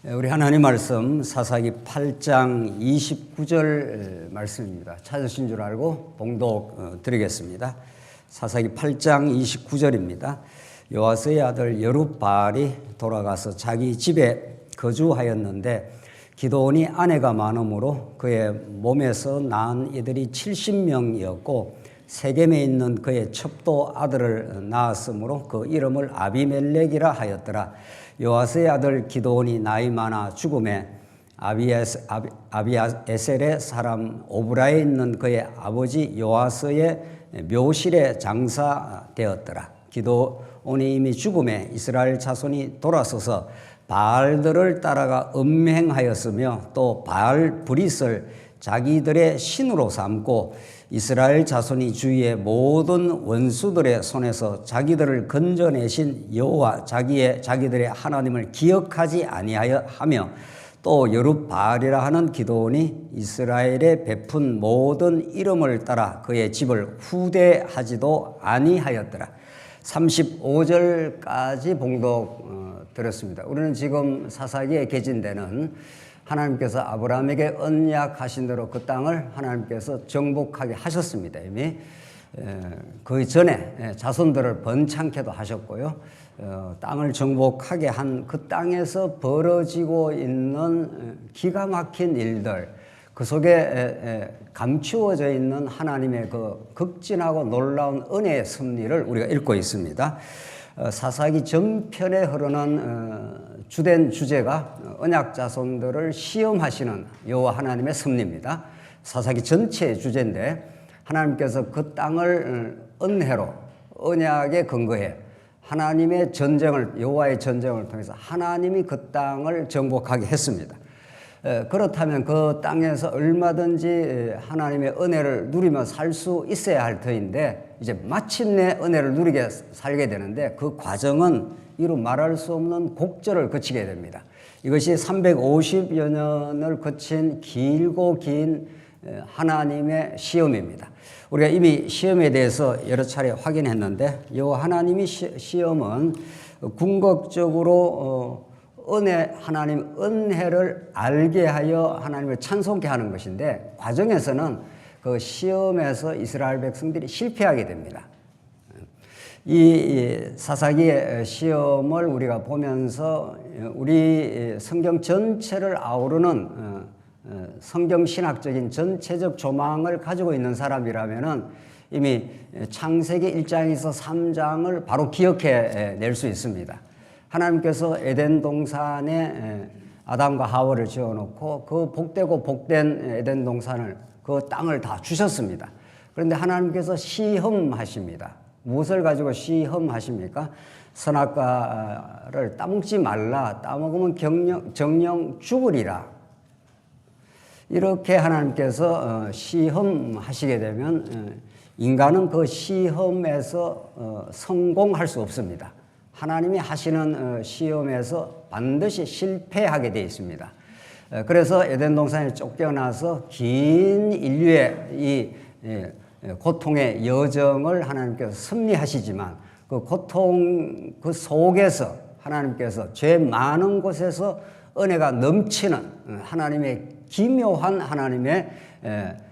우리 하나님 말씀 사사기 8장 29절 말씀입니다. 찾으신 줄 알고 봉독 드리겠습니다. 사사기 8장 29절입니다. 요아스의 아들 여룹바알이 돌아가서 자기 집에 거주하였는데 기드온이 아내가 많으므로 그의 몸에서 낳은 이들이 70명이었고 세겜에 있는 그의 첩도 아들을 낳았으므로 그 이름을 아비멜렉이라 하였더라. 요아스의 아들 기드온이 나이 많아 죽음에 아비에셀의 사람 오브라에 있는 그의 아버지 요아스의 묘실에 장사되었더라. 기드온이 이미 죽음에 이스라엘 자손이 돌아서서 바알들을 따라가 음행하였으며 또 바알 브릿을 자기들의 신으로 삼고 이스라엘 자손이 주위의 모든 원수들의 손에서 자기들을 건져내신 여호와 자기들의 하나님을 기억하지 아니하여 하며 또 여룹바알이라 하는 기드온이 이스라엘에 베푼 모든 이름을 따라 그의 집을 후대하지도 아니하였더라. 35절까지 봉독 드렸습니다. 우리는 지금 사사기에 개진되는 하나님께서 아브라함에게 언약하신 대로 그 땅을 하나님께서 정복하게 하셨습니다. 이미 그 전에 자손들을 번창케도 하셨고요. 땅을 정복하게 한 그 땅에서 벌어지고 있는 기가 막힌 일들, 그 속에 감추어져 있는 하나님의 그 극진하고 놀라운 은혜의 섭리를 우리가 읽고 있습니다. 사사기 전편에 흐르는 주된 주제가 언약 자손들을 시험하시는 여호와 하나님의 섭리입니다. 사사기 전체의 주제인데 하나님께서 그 땅을 은혜로 언약에 근거해 하나님의 전쟁을 여호와의 전쟁을 통해서 하나님이 그 땅을 정복하게 했습니다. 그렇다면 그 땅에서 얼마든지 하나님의 은혜를 누리며 살 수 있어야 할 터인데 이제 마침내 은혜를 누리게 살게 되는데 그 과정은 이루 말할 수 없는 곡절을 거치게 됩니다. 이것이 350여 년을 거친 길고 긴 하나님의 시험입니다. 우리가 이미 시험에 대해서 여러 차례 확인했는데 이 하나님의 시험은 궁극적으로 하나님 은혜를 알게 하여 하나님을 찬송케 하는 것인데 과정에서는 그 시험에서 이스라엘 백성들이 실패하게 됩니다. 이 사사기의 시험을 우리가 보면서 우리 성경 전체를 아우르는 성경 신학적인 전체적 조망을 가지고 있는 사람이라면은 이미 창세기 1장에서 3장을 바로 기억해 낼 수 있습니다. 하나님께서 에덴 동산에 아담과 하와를 지어놓고 그 복되고 복된 에덴 동산을 그 땅을 다 주셨습니다. 그런데 하나님께서 시험하십니다. 무엇을 가지고 시험하십니까? 선악과를 따먹지 말라. 따먹으면 정령 죽으리라. 이렇게 하나님께서 시험하시게 되면 인간은 그 시험에서 성공할 수 없습니다. 하나님이 하시는 시험에서 반드시 실패하게 되어 있습니다. 그래서 에덴 동산에 쫓겨나서 긴 인류의 이 고통의 여정을 하나님께서 섭리하시지만 그 고통 그 속에서 하나님께서 죄 많은 곳에서 은혜가 넘치는 하나님의 기묘한 하나님의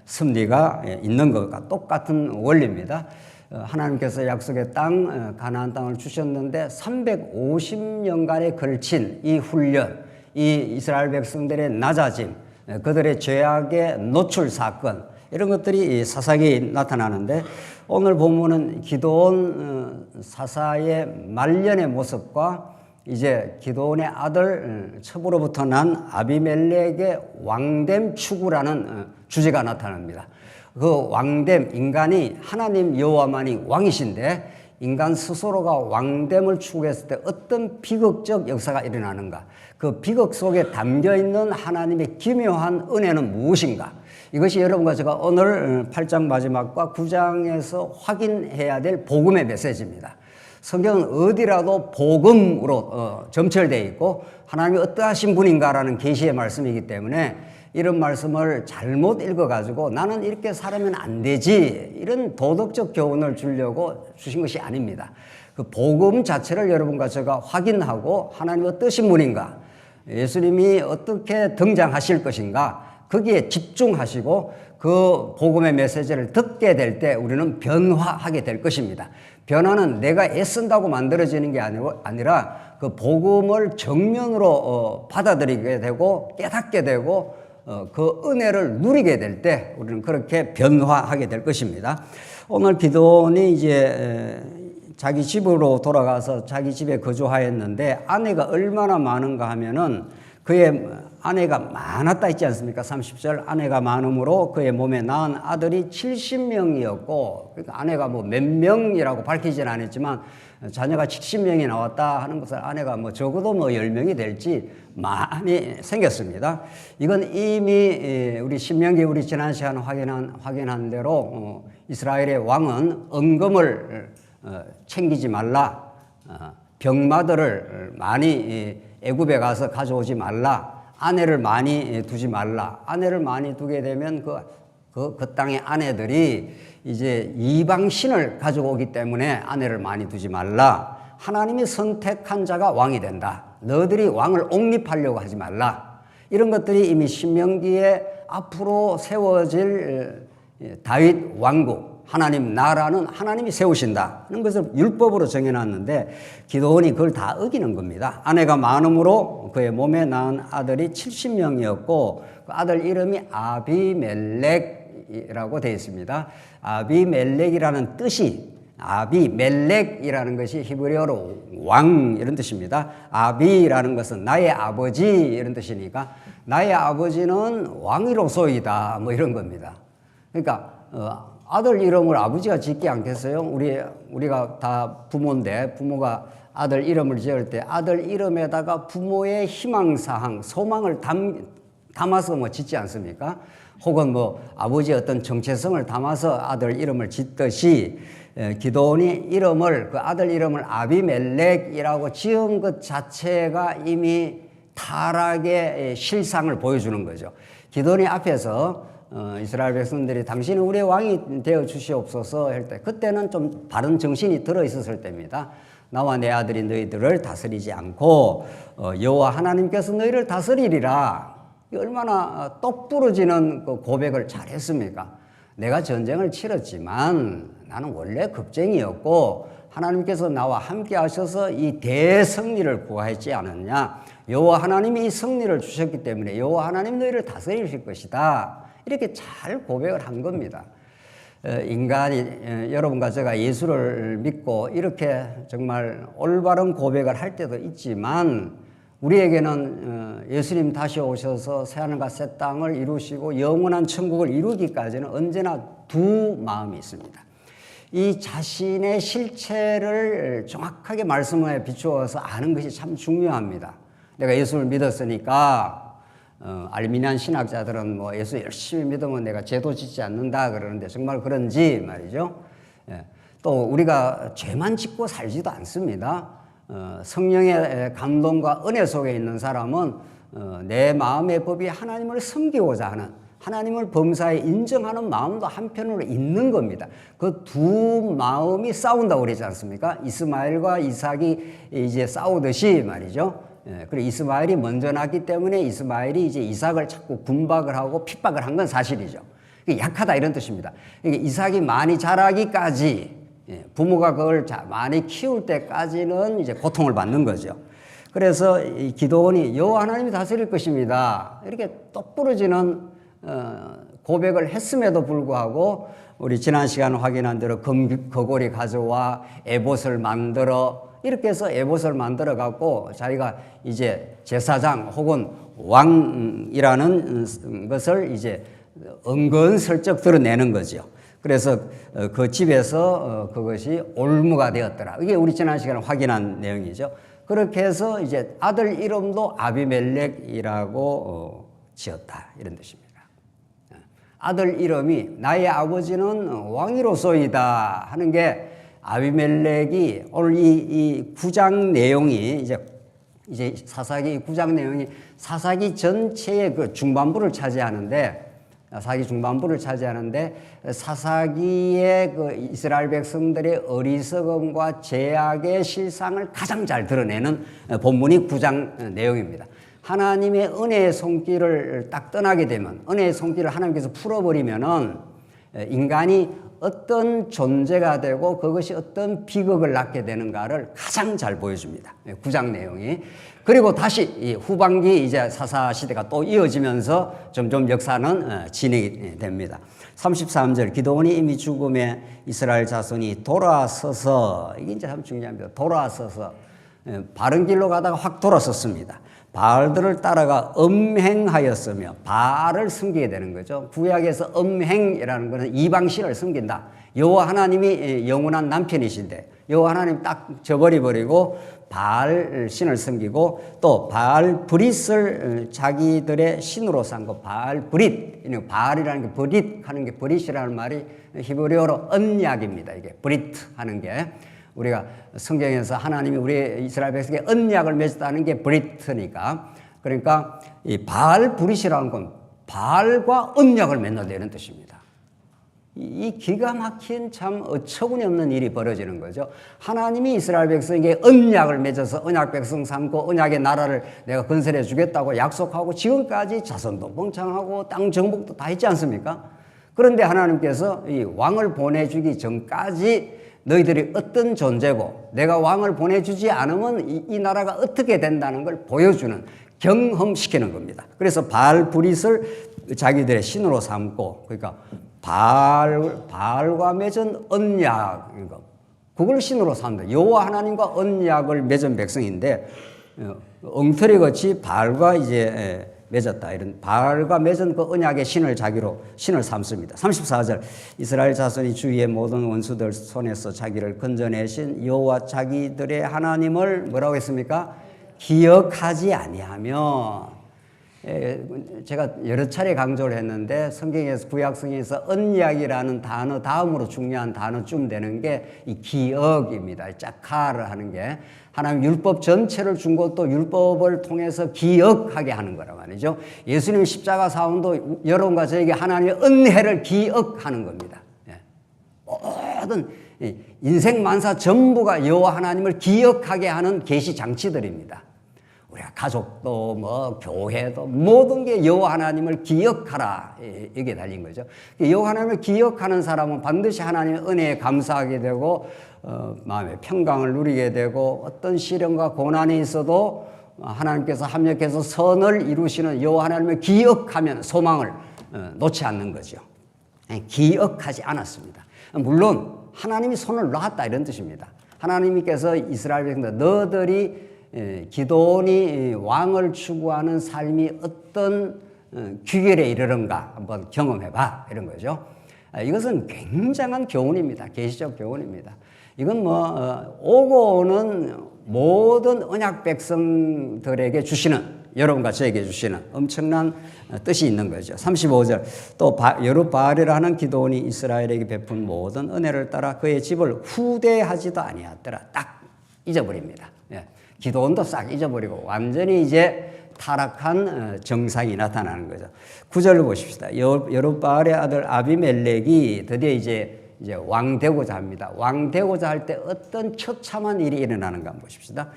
섭리가 있는 것과 똑같은 원리입니다. 하나님께서 약속의 땅 가나안 땅을 주셨는데 350년간에 걸친 이 훈련, 이 이스라엘 백성들의 낮아짐, 그들의 죄악의 노출 사건 이런 것들이 사사기에 나타나는데 오늘 본문은 기드온 사사의 말년의 모습과 이제 기드온의 아들 첩으로부터 난 아비멜렉의 왕됨 추구라는 주제가 나타납니다. 그 왕됨, 인간이 하나님 여호와만이 왕이신데 인간 스스로가 왕됨을 추구했을 때 어떤 비극적 역사가 일어나는가? 그 비극 속에 담겨있는 하나님의 기묘한 은혜는 무엇인가? 이것이 여러분과 제가 오늘 8장 마지막과 9장에서 확인해야 될 복음의 메시지입니다. 성경은 어디라도 복음으로 점철되어 있고 하나님이 어떠하신 분인가라는 계시의 말씀이기 때문에 이런 말씀을 잘못 읽어가지고 나는 이렇게 살면 안 되지 이런 도덕적 교훈을 주려고 주신 것이 아닙니다. 그 복음 자체를 여러분과 제가 확인하고 하나님이 어떠신 분인가 예수님이 어떻게 등장하실 것인가 거기에 집중하시고 그 복음의 메시지를 듣게 될 때 우리는 변화하게 될 것입니다. 변화는 내가 애쓴다고 만들어지는 게 아니라 그 복음을 정면으로 받아들이게 되고 깨닫게 되고 그 은혜를 누리게 될 때 우리는 그렇게 변화하게 될 것입니다. 오늘 기도원이 이제 자기 집으로 돌아가서 자기 집에 거주하였는데 아내가 얼마나 많은가 하면은 그의 아내가 많았다 했지 않습니까? 30절 아내가 많음으로 그의 몸에 낳은 아들이 70명이었고 그러니까 아내가 뭐 몇 명이라고 밝히진 않았지만 자녀가 70명이 나왔다 하는 것을 아내가 뭐 적어도 뭐 10명이 될지 많이 생겼습니다. 이건 이미 우리 신명기 우리 지난 시간 확인한 대로 이스라엘의 왕은 은금을 챙기지 말라, 병마들을 많이 애굽에 가서 가져오지 말라, 아내를 많이 두지 말라. 아내를 많이 두게 되면 그 땅의 아내들이 이제 이방신을 가지고 오기 때문에 아내를 많이 두지 말라. 하나님이 선택한 자가 왕이 된다. 너희들이 왕을 옹립하려고 하지 말라. 이런 것들이 이미 신명기에 앞으로 세워질 다윗 왕국, 하나님 나라는 하나님이 세우신다 하는 것을 율법으로 정해놨는데 기도원이 그걸 다 어기는 겁니다. 아내가 많음으로 그의 몸에 낳은 아들이 70명이었고 그 아들 이름이 아비멜렉이라고 되어 있습니다. 아비멜렉이라는 뜻이 아비멜렉이라는 것이 히브리어로 왕 이런 뜻입니다. 아비라는 것은 나의 아버지 이런 뜻이니까 나의 아버지는 왕이로소이다 뭐 이런 겁니다. 그러니까 아들 이름을 아버지가 짓지 않겠어요? 우리가 다 부모인데 부모가 아들 이름을 지을 때 아들 이름에다가 부모의 희망사항, 소망을 담아서 뭐 짓지 않습니까? 혹은 뭐 아버지의 어떤 정체성을 담아서 아들 이름을 짓듯이 기도원이 그 아들 이름을 아비멜렉이라고 지은 것 자체가 이미 타락의 실상을 보여주는 거죠. 기도원이 앞에서 이스라엘 백성들이 당신은 우리의 왕이 되어 주시옵소서 할 때 그때는 좀 바른 정신이 들어 있었을 때입니다. 나와 내 아들이 너희들을 다스리지 않고 여호와 하나님께서 너희를 다스리리라. 얼마나 똑부러지는 그 고백을 잘했습니까? 내가 전쟁을 치렀지만 나는 원래 겁쟁이였고 하나님께서 나와 함께 하셔서 이 대승리를 구하였지 않았냐. 여호와 하나님이 이 승리를 주셨기 때문에 여호와 하나님 너희를 다스리실 것이다. 이렇게 잘 고백을 한 겁니다. 인간이 여러분과 제가 예수를 믿고 이렇게 정말 올바른 고백을 할 때도 있지만 우리에게는 예수님 다시 오셔서 새하늘과 새 땅을 이루시고 영원한 천국을 이루기까지는 언제나 두 마음이 있습니다. 이 자신의 실체를 정확하게 말씀에 비추어서 아는 것이 참 중요합니다. 내가 예수를 믿었으니까 알미니안 신학자들은 뭐 예수 열심히 믿으면 내가 죄도 짓지 않는다 그러는데 정말 그런지 말이죠. 또 우리가 죄만 짓고 살지도 않습니다. 성령의 감동과 은혜 속에 있는 사람은 내 마음의 법이 하나님을 섬기고자 하는 하나님을 범사에 인정하는 마음도 한편으로 있는 겁니다. 그 두 마음이 싸운다고 그러지 않습니까? 이스마엘과 이삭이 이제 싸우듯이 말이죠. 그리고 이스마엘이 먼저 낳기 때문에 이스마엘이 이제 이삭을 자꾸 군박을 하고 핍박을 한 건 사실이죠. 약하다 이런 뜻입니다. 이삭이 많이 자라기까지 부모가 그걸 많이 키울 때까지는 이제 고통을 받는 거죠. 그래서 이 기도원이 여호와 하나님이 다스릴 것입니다. 이렇게 똑부러지는 고백을 했음에도 불구하고 우리 지난 시간 확인한 대로 거골이 가져와 에봇을 만들어 이렇게 해서 에봇을 만들어 갖고 자기가 이제 제사장 혹은 왕이라는 것을 이제 은근슬쩍 드러내는 거죠. 그래서 그 집에서 그것이 올무가 되었더라. 이게 우리 지난 시간에 확인한 내용이죠. 그렇게 해서 이제 아들 이름도 아비멜렉이라고 지었다. 이런 뜻입니다. 아들 이름이 나의 아버지는 왕이로소이다 하는 게 아비멜렉이 오늘 이 9장 내용이 이제 사사기 9장 내용이 사사기 전체의 그 중반부를 차지하는데 사사기의 그 이스라엘 백성들의 어리석음과 죄악의 실상을 가장 잘 드러내는 본문이 9장 내용입니다. 하나님의 은혜의 손길을 딱 떠나게 되면, 은혜의 손길을 하나님께서 풀어버리면은 인간이 어떤 존재가 되고 그것이 어떤 비극을 낳게 되는가를 가장 잘 보여줍니다. 9장 내용이. 그리고 다시 이 후반기 이제 사사시대가 또 이어지면서 점점 역사는 진행이 됩니다. 33절, 기드온이 이미 죽음에 이스라엘 자손이 돌아서서, 이게 이제 참 중요합니다. 돌아서서 바른 길로 가다가 확 돌아섰습니다. 바알들을 따라가 음행하였으며, 바알을 숨기게 되는 거죠. 구약에서 음행이라는 것은 이방신을 숨긴다. 여호와 하나님이 영원한 남편이신데 여호와 하나님 딱 저버려버리고 바알 신을 숨기고, 또 바알 브릿을 자기들의 신으로 삼고, 바알 브릿, 바알이라는 게 브릿 하는 게, 브릿이라는 말이 히브리어로 언약입니다. 이게 브릿 하는 게, 우리가 성경에서 하나님이 우리 이스라엘 백성에게 언약을 맺었다는 게 브리트니까, 그러니까 이 바알 브릿이라는 건 바알과 언약을 맺는다 이런 뜻입니다. 이 기가 막힌 참 어처구니 없는 일이 벌어지는 거죠. 하나님이 이스라엘 백성에게 언약을 맺어서 언약 백성 삼고 언약의 나라를 내가 건설해 주겠다고 약속하고 지금까지 자손도 번창하고 땅 정복도 다 했지 않습니까? 그런데 하나님께서 이 왕을 보내주기 전까지 너희들이 어떤 존재고 내가 왕을 보내주지 않으면 이 나라가 어떻게 된다는 걸 보여주는, 경험시키는 겁니다. 그래서 바알 브릿을 자기들의 신으로 삼고, 그러니까 바알과 맺은 언약, 그걸 신으로 삼는다. 여호와 하나님과 언약을 맺은 백성인데 엉터리같이 바알과 이제 맺었다. 이런 바알과 맺은 그 언약의 신을 삼습니다. 34절, 이스라엘 자손이 주위의 모든 원수들 손에서 자기를 건져내신 여호와 자기들의 하나님을 뭐라고 했습니까? 기억하지 아니하며. 제가 여러 차례 강조를 했는데 성경에서, 구약 성경에서 언약이라는 단어 다음으로 중요한 단어쯤 되는 게 이 기억입니다. 짝카를 하는 게 하나님 율법 전체를 준 것도 율법을 통해서 기억하게 하는 거란 말이죠. 예수님 십자가 사원도 여러분과 저에게 하나님의 은혜를 기억하는 겁니다. 모든 인생 만사 전부가 여호와 하나님을 기억하게 하는 계시 장치들입니다. 우리가 가족도 뭐 교회도 모든 게 여호와 하나님을 기억하라, 이게 달린 거죠. 여호와 하나님을 기억하는 사람은 반드시 하나님의 은혜에 감사하게 되고 마음의 평강을 누리게 되고, 어떤 시련과 고난이 있어도 하나님께서 합력해서 선을 이루시는 여호와 하나님을 기억하면 소망을 놓지 않는 거죠. 기억하지 않았습니다. 물론 하나님이 손을 놨다 이런 뜻입니다. 하나님께서 이스라엘 백성들, 너들이 기드온이 왕을 추구하는 삶이 어떤 귀결에 이르는가 한번 경험해봐, 이런 거죠. 이것은 굉장한 교훈입니다. 계시적 교훈입니다. 이건 오고 오는 모든 언약 백성들에게 주시는, 여러분과 저에게 주시는 엄청난 뜻이 있는 거죠. 35절, 또 여룻바알이라는 기드온이 이스라엘에게 베푼 모든 은혜를 따라 그의 집을 후대하지도 아니하더라. 딱 잊어버립니다. 기드온도 싹 잊어버리고 완전히 이제 타락한 정상이 나타나는 거죠. 9절을 보십시다. 여룻바알의 아들 아비멜렉이 드디어 이제 왕 되고자 합니다. 왕 되고자 할 때 어떤 처참한 일이 일어나는가 한번 보십시다.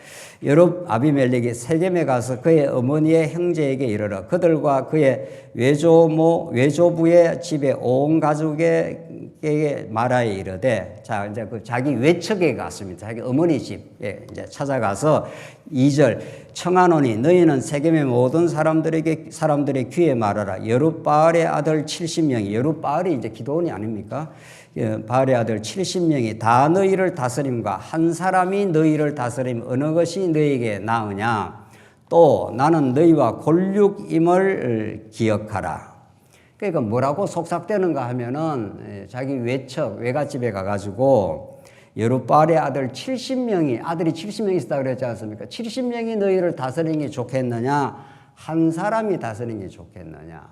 아비멜렉이 세겜에 가서 그의 어머니의 형제에게 이르러 그들과 그의 외조부의 집에 온 가족에게 말하여 이르되, 자 이제 그 자기 외척에 갔습니다. 자기 어머니 집에 이제 찾아가서 2절, 청하노니 너희는 세겜의 모든 사람들의 귀에 말하라. 여룻바알의 아들 70명이, 여룻바알이 이제 기드온이 아닙니까? 바알의 아들 70명이 다 너희를 다스림과 한 사람이 너희를 다스림 어느 것이 너희에게 나으냐? 또 나는 너희와 골육임을 기억하라. 그러니까 뭐라고 속삭대는가 하면은 자기 외갓집에 가가지고 여룻바알의 아들 70명이, 아들이 70명이 있었다 그랬지 않습니까? 70명이 너희를 다스리는 게 좋겠느냐? 한 사람이 다스리는 게 좋겠느냐?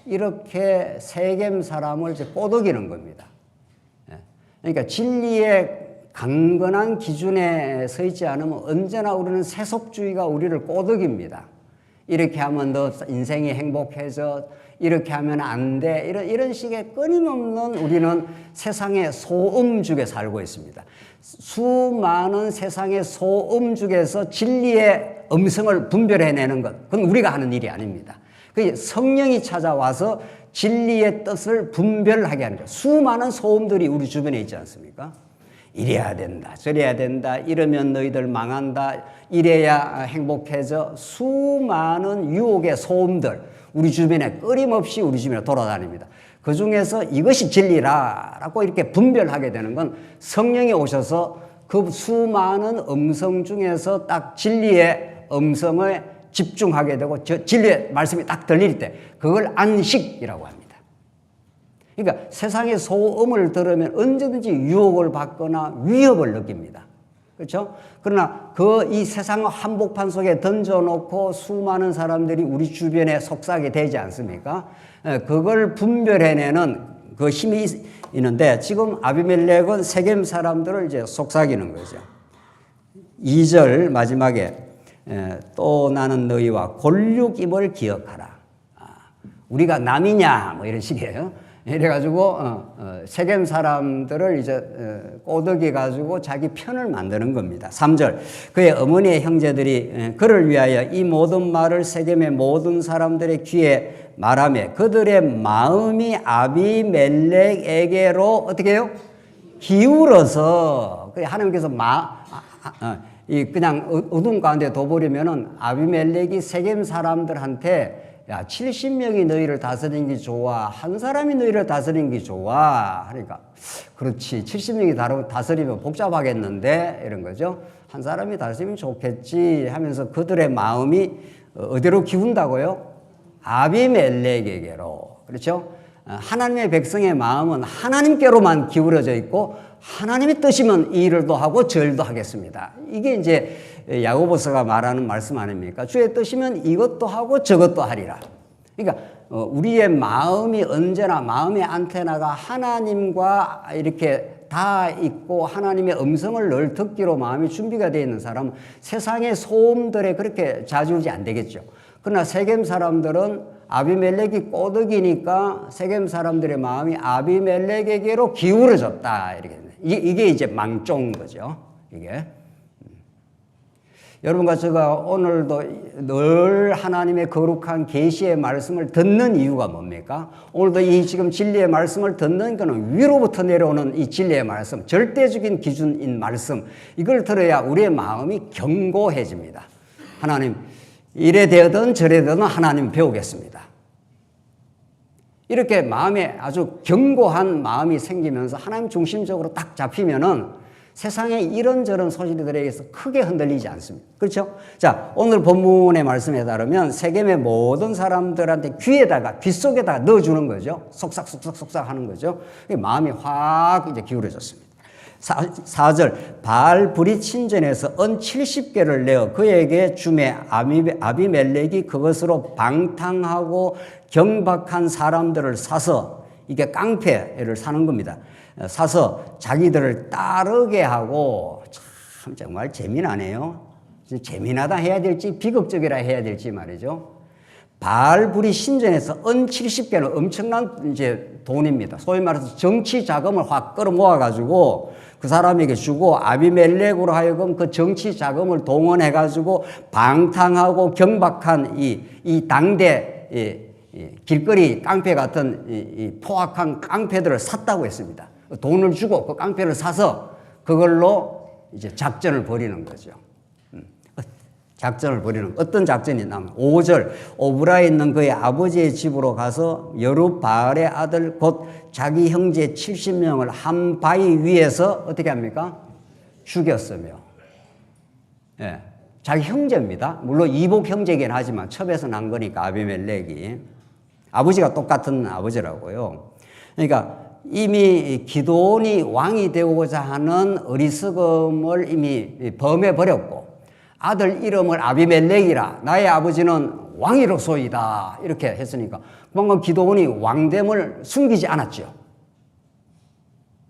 이렇게 세겜 사람을 이제 꼬드기는 겁니다. 그러니까 진리의 강건한 기준에 서 있지 않으면 언제나 우리는 세속주의가 우리를 꼬드깁니다. 이렇게 하면 너 인생이 행복해져. 이렇게 하면 안 돼. 이런 식의 끊임없는 우리는 세상의 소음죽에 살고 있습니다. 수많은 세상의 소음죽에서 진리의 음성을 분별해내는 것, 그건 우리가 하는 일이 아닙니다. 그 성령이 찾아와서 진리의 뜻을 분별하게 하는 거예요. 수많은 소음들이 우리 주변에 있지 않습니까? 이래야 된다, 저래야 된다, 이러면 너희들 망한다, 이래야 행복해져. 수많은 유혹의 소음들 우리 주변에 끊임없이 우리 주변에 돌아다닙니다. 그 중에서 이것이 진리라라고 이렇게 분별하게 되는 건 성령이 오셔서 그 수많은 음성 중에서 딱 진리의 음성을 집중하게 되고 진리의 말씀이 딱 들릴 때 그걸 안식이라고 합니다. 그러니까 세상의 소음을 들으면 언제든지 유혹을 받거나 위협을 느낍니다. 그렇죠? 그러나 이 세상 한복판 속에 던져놓고 수많은 사람들이 우리 주변에 속삭이 되지 않습니까? 그걸 분별해내는 그 힘이 있는데 지금 아비멜렉은 세겜 사람들을 이제 속삭이는 거죠. 2절 마지막에 또 나는 너희와 골육임을 기억하라. 우리가 남이냐 뭐 이런 식이에요. 이래가지고 세겜 사람들을 이제 꼬드겨 가지고 자기 편을 만드는 겁니다. 3절 그의 어머니의 형제들이 그를 위하여 이 모든 말을 세겜의 모든 사람들의 귀에 말하며 그들의 마음이 아비멜렉에게로 어떻게 해요? 기울어서 하나님께서 그냥 어둠 가운데 둬버리면은 아비멜렉이 세겜 사람들한테 야, 70명이 너희를 다스리는 게 좋아. 한 사람이 너희를 다스리는 게 좋아. 하니까, 그렇지. 70명이 다스리면 복잡하겠는데? 이런 거죠. 한 사람이 다스리면 좋겠지 하면서 그들의 마음이 어디로 기운다고요? 아비멜렉에게로. 그렇죠? 하나님의 백성의 마음은 하나님께로만 기울어져 있고, 하나님의 뜻이면 이 일을 도 하고 저 일도 하겠습니다. 이게 이제 야고보서가 말하는 말씀 아닙니까? 주의 뜻이면 이것도 하고 저것도 하리라. 그러니까 우리의 마음이 언제나 마음의 안테나가 하나님과 이렇게 다 있고 하나님의 음성을 늘 듣기로 마음이 준비가 되어 있는 사람은 세상의 소음들에 그렇게 좌지우지 안 되겠죠. 그러나 세겜 사람들은 아비멜렉이 꼬드기니까 세겜 사람들의 마음이 아비멜렉에게로 기울어졌다. 이렇게. 이게 이제 망종인 거죠. 이게. 여러분과 제가 오늘도 늘 하나님의 거룩한 계시의 말씀을 듣는 이유가 뭡니까? 오늘도 이 지금 진리의 말씀을 듣는 것은 위로부터 내려오는 이 진리의 말씀, 절대적인 기준인 말씀, 이걸 들어야 우리의 마음이 견고해집니다. 하나님, 이래 되든 저래 되든 하나님 배우겠습니다. 이렇게 마음에 아주 견고한 마음이 생기면서 하나님 중심적으로 딱 잡히면은 세상에 이런저런 소식들에 의해서 크게 흔들리지 않습니다. 그렇죠? 자, 오늘 본문의 말씀에 따르면 세겜의 모든 사람들한테 귀 속에다가 넣어주는 거죠. 속삭 하는 거죠. 마음이 확 이제 기울어졌습니다. 4절 바알 브릿 신전에서 은 70개를 내어 그에게 주매 아비멜렉이 그것으로 방탕하고 경박한 사람들을 사서 이게 깡패를 사는 겁니다. 사서 자기들을 따르게 하고 참 정말 재미나네요. 재미나다 해야 될지 비극적이라 해야 될지 말이죠. 바알 브릿 신전에서 은 70개는 엄청난 이제 돈입니다. 소위 말해서 정치 자금을 확 끌어모아 가지고 그 사람에게 주고 아비멜렉으로 하여금 그 정치 자금을 동원해 가지고 방탕하고 경박한 이 당대 길거리 깡패 같은 이 포악한 깡패들을 샀다고 했습니다. 돈을 주고 그 깡패를 사서 그걸로 이제 작전을 벌이는 거죠. 작전을 벌이는 어떤 작전이 나면 5절 오브라에 있는 그의 아버지의 집으로 가서 여룹바알의 아들 곧 자기 형제 70명을 한 바위 위에서 어떻게 합니까? 죽였으며 예, 자기 형제입니다. 물론 이복 형제이긴 하지만 첩에서 난 거니까 아비멜렉이 아버지가 똑같은 아버지라고요. 그러니까 이미 기드온이 왕이 되고자 하는 어리석음을 이미 범해버렸고 아들 이름을 아비멜렉이라 나의 아버지는 왕이로소이다 이렇게 했으니까 그만큼 기드온이 왕됨을 숨기지 않았죠.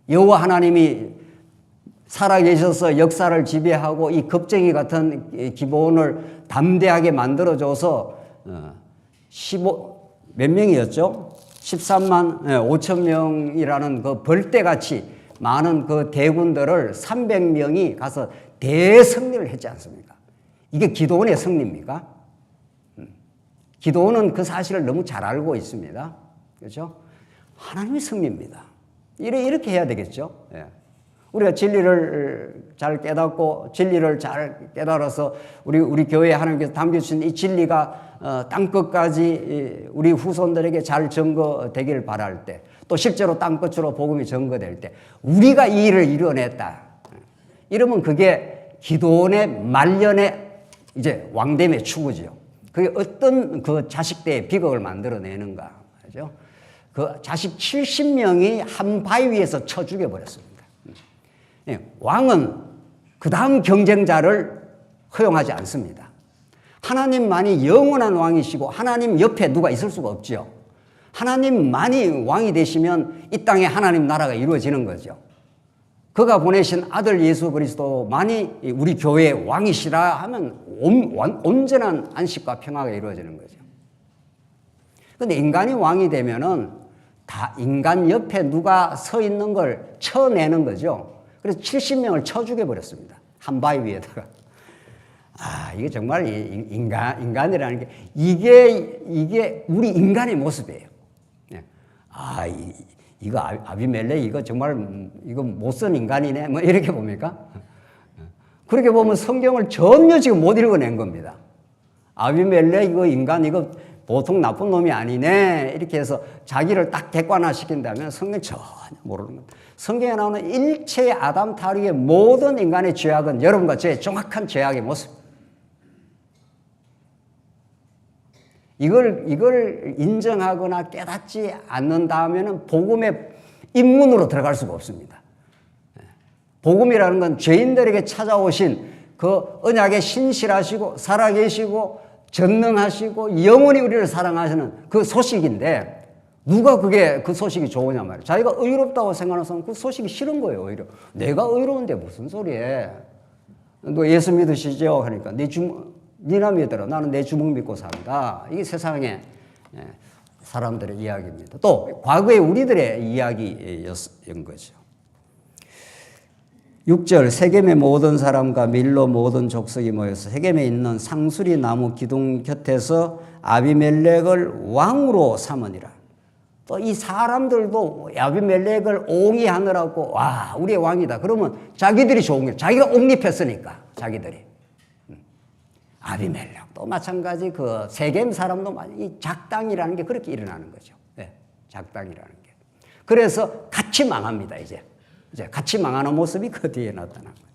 여호와 하나님이 살아계셔서 역사를 지배하고 이 겁쟁이 같은 기드온을 담대하게 만들어줘서 몇 명이었죠? 13만 5천 명이라는 그 벌떼같이 많은 그 대군들을 300명이 가서 대승리를 했지 않습니까? 이게 기도원의 승리입니까? 기도원은 그 사실을 너무 잘 알고 있습니다. 그렇죠? 하나님의 승리입니다. 이렇게 해야 되겠죠? 예. 우리가 진리를 잘 깨닫고 진리를 잘 깨달아서 우리 교회에 하나님께서 담겨주신 이 진리가 땅끝까지 우리 후손들에게 잘 전거되기를 바랄 때, 또 실제로 땅끝으로 복음이 전거될 때 우리가 이 일을 이뤄냈다. 이러면 그게 기도원의 말년의 이제 왕됨의 추구지요. 그게 어떤 그 자식대의 비극을 만들어내는가. 그죠? 그 자식 70명이 한 바위 위에서 쳐 죽여버렸습니다. 왕은 그 다음 경쟁자를 허용하지 않습니다. 하나님만이 영원한 왕이시고 하나님 옆에 누가 있을 수가 없죠. 하나님만이 왕이 되시면 이 땅에 하나님 나라가 이루어지는 거죠. 그가 보내신 아들 예수 그리스도만이 우리 교회의 왕이시라 하면 온전한 안식과 평화가 이루어지는 거죠. 그런데 인간이 왕이 되면은 다 인간 옆에 누가 서 있는 걸 쳐내는 거죠. 그래서 70명을 쳐 죽여버렸습니다. 한 바위 위에다가. 이게 정말 인간이라는 게, 이게 우리 인간의 모습이에요. 이거 아비멜렉, 이거 정말, 이거 못쓴 인간이네. 뭐 이렇게 봅니까? 그렇게 보면 성경을 전혀 지금 못 읽어낸 겁니다. 아비멜렉, 이거 인간, 이거 보통 나쁜 놈이 아니네. 이렇게 해서 자기를 딱 객관화시킨다면 성경 전혀 모르는 겁니다. 성경에 나오는 일체의 아담 타락의 모든 인간의 죄악은 여러분과 저의 정확한 죄악의 모습. 이걸 인정하거나 깨닫지 않는다면 복음의 입문으로 들어갈 수가 없습니다. 복음이라는 건 죄인들에게 찾아오신 그 언약에 신실하시고 살아계시고 전능하시고 영원히 우리를 사랑하시는 그 소식인데, 누가 그 소식이 좋으냐 말이에요. 자기가 의롭다고 생각하는 사람은 그 소식이 싫은 거예요. 오히려 내가 의로운데 무슨 소리해. 너 예수 믿으시죠? 하니까 니나 믿어라. 나는 내 주먹 믿고 산다. 이게 세상의 사람들의 이야기입니다. 또 과거의 우리들의 이야기였던 거죠. 6절, 세겜의 모든 사람과 밀로 모든 족속이 모여서 세겜에 있는 상수리 나무 기둥 곁에서 아비멜렉을 왕으로 삼으니라. 또 이 사람들도 아비멜렉을 옹이하느라고, 와, 우리의 왕이다. 그러면 자기들이 좋은 게, 자기가 옹립했으니까, 자기들이. 아비멜렉 또 마찬가지, 그 세겜 사람도 이 작당이라는 게 그렇게 일어나는 거죠. 네, 작당이라는 게. 그래서 같이 망합니다. 이제 같이 망하는 모습이 그 뒤에 나타난 거예요.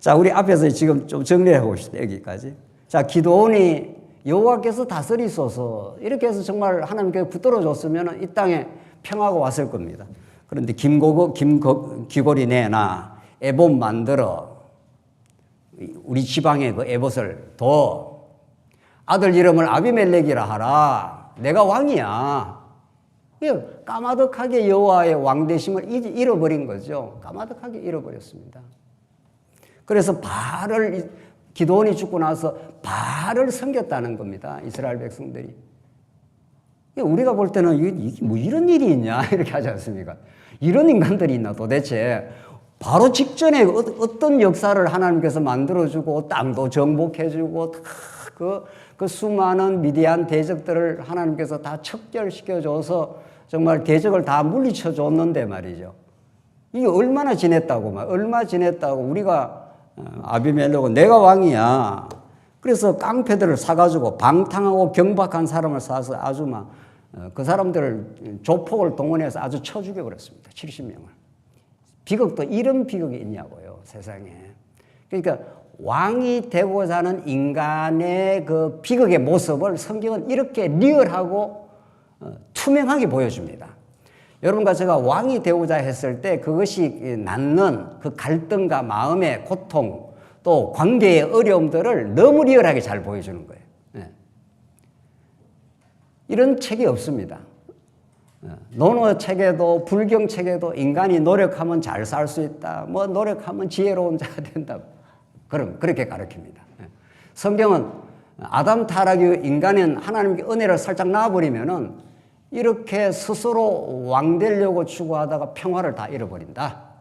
자, 우리 앞에서 지금 좀 정리하고 싶다. 여기까지. 자, 기도원이 여호와께서 다스리소서 이렇게 해서 정말 하나님께서 붙들어 줬으면 이 땅에 평화가 왔을 겁니다. 그런데 귀걸이 내놔, 에봇 만들어, 우리 지방에 그 에봇을 둬, 아들 이름을 아비멜렉이라 하라, 내가 왕이야. 까마득하게 여호와의 왕되심을 잃어버린 거죠. 까마득하게 잃어버렸습니다. 그래서 기도원이 죽고 나서 바알을 섬겼다는 겁니다. 이스라엘 백성들이. 우리가 볼 때는 이게 뭐 이런 일이 있냐 이렇게 하지 않습니까? 이런 인간들이 있나 도대체. 바로 직전에 어떤 역사를 하나님께서 만들어주고 땅도 정복해주고 그 수많은 미디안 대적들을 하나님께서 다 척결시켜줘서 정말 대적을 다 물리쳐줬는데 말이죠. 이게 얼마 지냈다고 우리가 아비멜렉은 내가 왕이야. 그래서 깡패들을 사가지고 방탕하고 경박한 사람을 사서 아주 그 사람들을 조폭을 동원해서 아주 쳐 죽여버렸습니다. 70명을. 비극도 이런 비극이 있냐고요, 세상에. 그러니까 왕이 되고자 하는 인간의 그 비극의 모습을 성경은 이렇게 리얼하고 투명하게 보여줍니다. 여러분과 제가 왕이 되고자 했을 때 그것이 낳는 그 갈등과 마음의 고통, 또 관계의 어려움들을 너무 리얼하게 잘 보여주는 거예요. 이런 책이 없습니다. 논어 책에도 불경 책에도 인간이 노력하면 잘 살 수 있다. 뭐 노력하면 지혜로운 자가 된다. 그렇게 가르칩니다. 성경은 아담 타락 이후 인간은 하나님께 은혜를 살짝 놔버리면은 이렇게 스스로 왕 되려고 추구하다가 평화를 다 잃어버린다.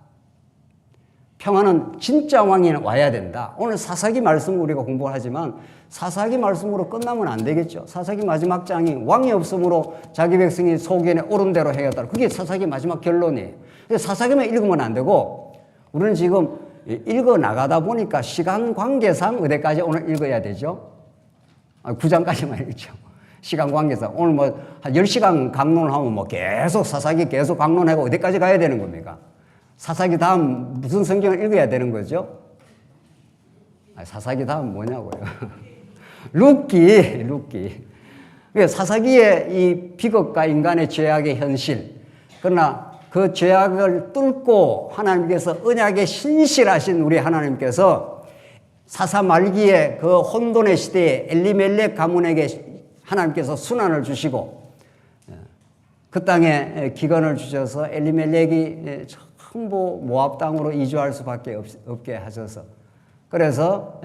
평화는 진짜 왕이 와야 된다. 오늘 사사기 말씀을 우리가 공부를 하지만 사사기 말씀으로 끝나면 안 되겠죠. 사사기 마지막 장이 왕이 없으므로 자기 백성이 소견에 옳은 대로 행했다. 그게 사사기 마지막 결론이에요. 사사기만 읽으면 안 되고 우리는 지금 읽어 나가다 보니까 시간 관계상 어디까지 오늘 읽어야 되죠? 9장까지만 읽죠. 시간 관계상. 오늘 뭐 한 10시간 강론을 하면 뭐 계속 사사기 계속 강론하고 어디까지 가야 되는 겁니까? 사사기 다음 무슨 성경을 읽어야 되는 거죠? 사사기 다음 뭐냐고요? 룻기. 사사기의 이 비극과 인간의 죄악의 현실. 그러나 그 죄악을 뚫고 하나님께서 언약에 신실하신 우리 하나님께서 사사 말기에 그 혼돈의 시대에 엘리멜렉 가문에게 하나님께서 순환을 주시고 그 땅에 기근을 주셔서 엘리멜렉이 전부 모압 땅으로 이주할 수밖에 없게 하셔서 그래서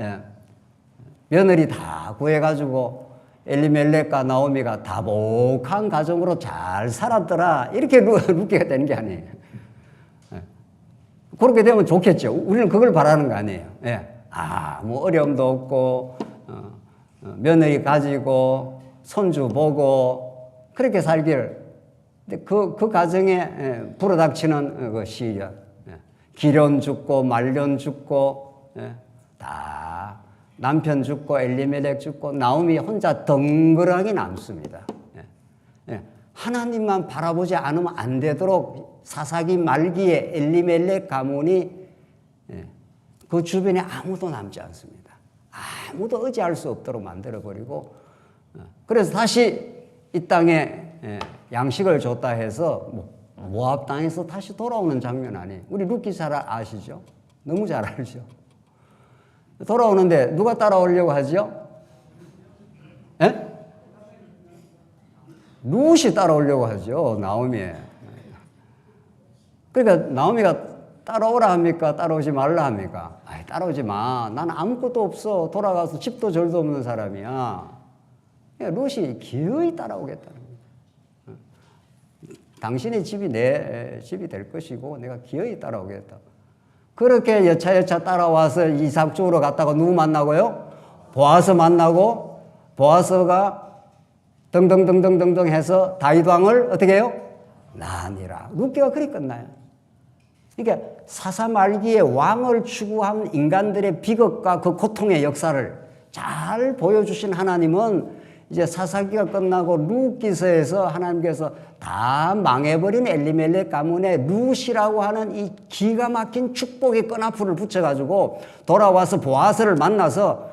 며느리 다 구해가지고 엘리멜렉과 나오미가 다복한 가정으로 잘 살았더라 이렇게 룻기가 되는 게 아니에요. 그렇게 되면 좋겠죠. 우리는 그걸 바라는 거 아니에요. 뭐 어려움도 없고 며느리 가지고 손주 보고 그렇게 살기를. 근데 그 가정에 불어닥치는 그 시련, 기련 죽고 말년 죽고 다 남편 죽고 엘리멜렉 죽고 나오미 혼자 덩그러니 남습니다. 하나님만 바라보지 않으면 안 되도록 사사기 말기에 엘리멜렉 가문이 그 주변에 아무도 남지 않습니다. 아무도 의지할 수 없도록 만들어버리고 그래서 다시 이 땅에 양식을 줬다 해서 모압 땅에서 다시 돌아오는 장면 아니에요. 우리 룻기 잘 아시죠? 너무 잘 알죠? 돌아오는데 누가 따라오려고 하죠? 룻이 따라오려고 하죠. 나오미. 그러니까 나오미가 따라오라 합니까? 따라오지 말라 합니까? 따라오지 마. 나는 아무것도 없어. 돌아가서 집도 절도 없는 사람이야. 룻이 기어이 따라오겠다는 거예요. 당신의 집이 내 집이 될 것이고 내가 기어이 따라오겠다. 그렇게 여차여차 따라와서 이삭 쪽으로 갔다가 누구 만나고요? 보아스 만나고 보아스가 등등등등등등 해서 다윗 왕을 어떻게 해요? 낳으니라. 룻기가 그리 끝나요. 그러니까 사사 말기에 왕을 추구한 인간들의 비극과 그 고통의 역사를 잘 보여주신 하나님은 이제 사사기가 끝나고 룻기서에서 하나님께서 다 망해버린 엘리멜렉 가문에 룻이라고 하는 이 기가 막힌 축복의 끈앞을 붙여가지고 돌아와서 보아스를 만나서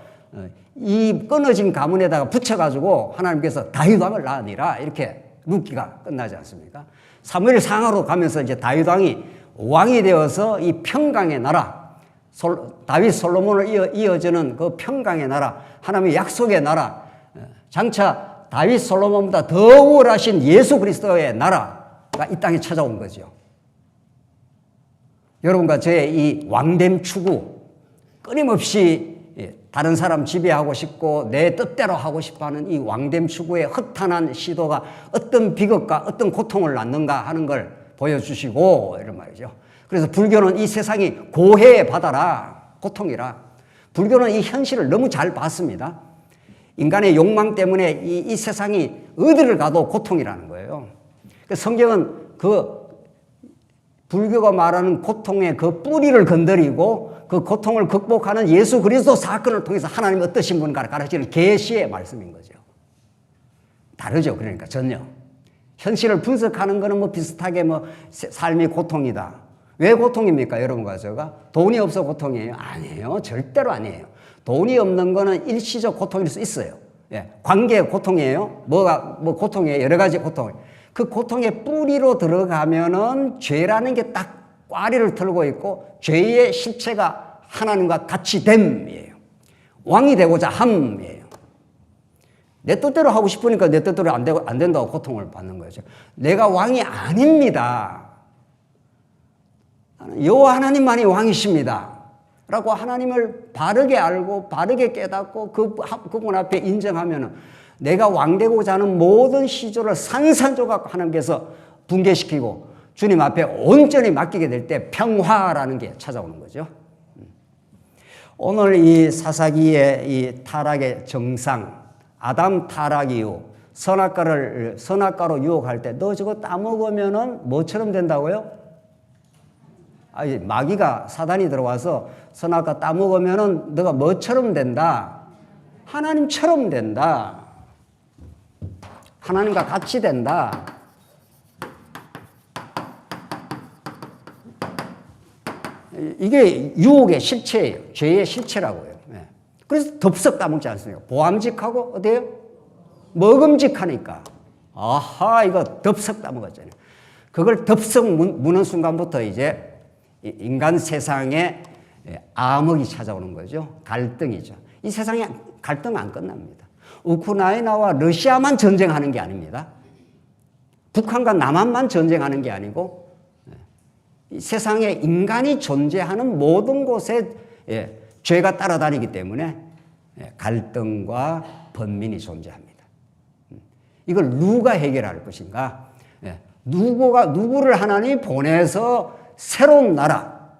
이 끊어진 가문에다가 붙여가지고 하나님께서 다윗 왕을 낳으니라 이렇게 룻기가 끝나지 않습니까? 사무엘 상하로 가면서 이제 다윗 왕이 왕이 되어서 이 평강의 나라 다윗 솔로몬을 이어지는 그 평강의 나라 하나님의 약속의 나라 장차 다윗 솔로몬보다 더 우월하신 예수 그리스도의 나라가 이 땅에 찾아온 거죠. 여러분과 저의 이 왕됨 추구 끊임없이 다른 사람 지배하고 싶고 내 뜻대로 하고 싶어하는 이 왕됨 추구의 허탄한 시도가 어떤 비극과 어떤 고통을 낳는가 하는 걸 보여주시고 이런 말이죠. 그래서 불교는 이 세상이 고해의 바다라 고통이라 불교는 이 현실을 너무 잘 봤습니다. 인간의 욕망 때문에 이 세상이 어디를 가도 고통이라는 거예요. 성경은 그 불교가 말하는 고통의 그 뿌리를 건드리고 그 고통을 극복하는 예수 그리스도 사건을 통해서 하나님이 어떠신 분가를 가르치는 계시의 말씀인 거죠. 다르죠. 그러니까 전혀. 현실을 분석하는 거는 뭐 비슷하게 뭐 삶이 고통이다. 왜 고통입니까? 여러분과 제가? 돈이 없어 고통이에요? 아니에요. 절대로 아니에요. 돈이 없는 거는 일시적 고통일 수 있어요. 관계 고통이에요. 뭐 고통이에요. 여러 가지 고통. 그 고통의 뿌리로 들어가면은 죄라는 게 딱 꽈리를 털고 있고 죄의 실체가 하나님과 같이 됨이에요. 왕이 되고자 함이에요. 내 뜻대로 하고 싶으니까 내 뜻대로 안 된다고 고통을 받는 거죠. 내가 왕이 아닙니다. 여호와 하나님만이 왕이십니다. 라고 하나님을 바르게 알고 바르게 깨닫고 그분 앞에 인정하면 내가 왕되고자 하는 모든 시조를 산산조각 하나님께서 붕괴시키고 주님 앞에 온전히 맡기게 될 때 평화라는 게 찾아오는 거죠. 오늘 이 사사기의 이 타락의 정상, 아담 타락 이후 선악과로 유혹할 때 너 저거 따먹으면은 뭐처럼 된다고요? 마귀가 사단이 들어와서 선악과 따먹으면은 너가 뭐처럼 된다? 하나님처럼 된다. 하나님과 같이 된다. 이게 유혹의 실체예요. 죄의 실체라고요. 그래서 덥석 따먹지 않습니까? 보암직하고 어때요? 먹음직하니까. 아하, 이거 덥석 따먹었잖아요. 그걸 덥석 무는 순간부터 이제 인간 세상에 암흑이 찾아오는 거죠. 갈등이죠. 이 세상에 갈등 안 끝납니다. 우크라이나와 러시아만 전쟁하는 게 아닙니다. 북한과 남한만 전쟁하는 게 아니고 이 세상에 인간이 존재하는 모든 곳에 죄가 따라다니기 때문에 갈등과 번민이 존재합니다. 이걸 누가 해결할 것인가? 누구를 하나님이 보내서 새로운 나라,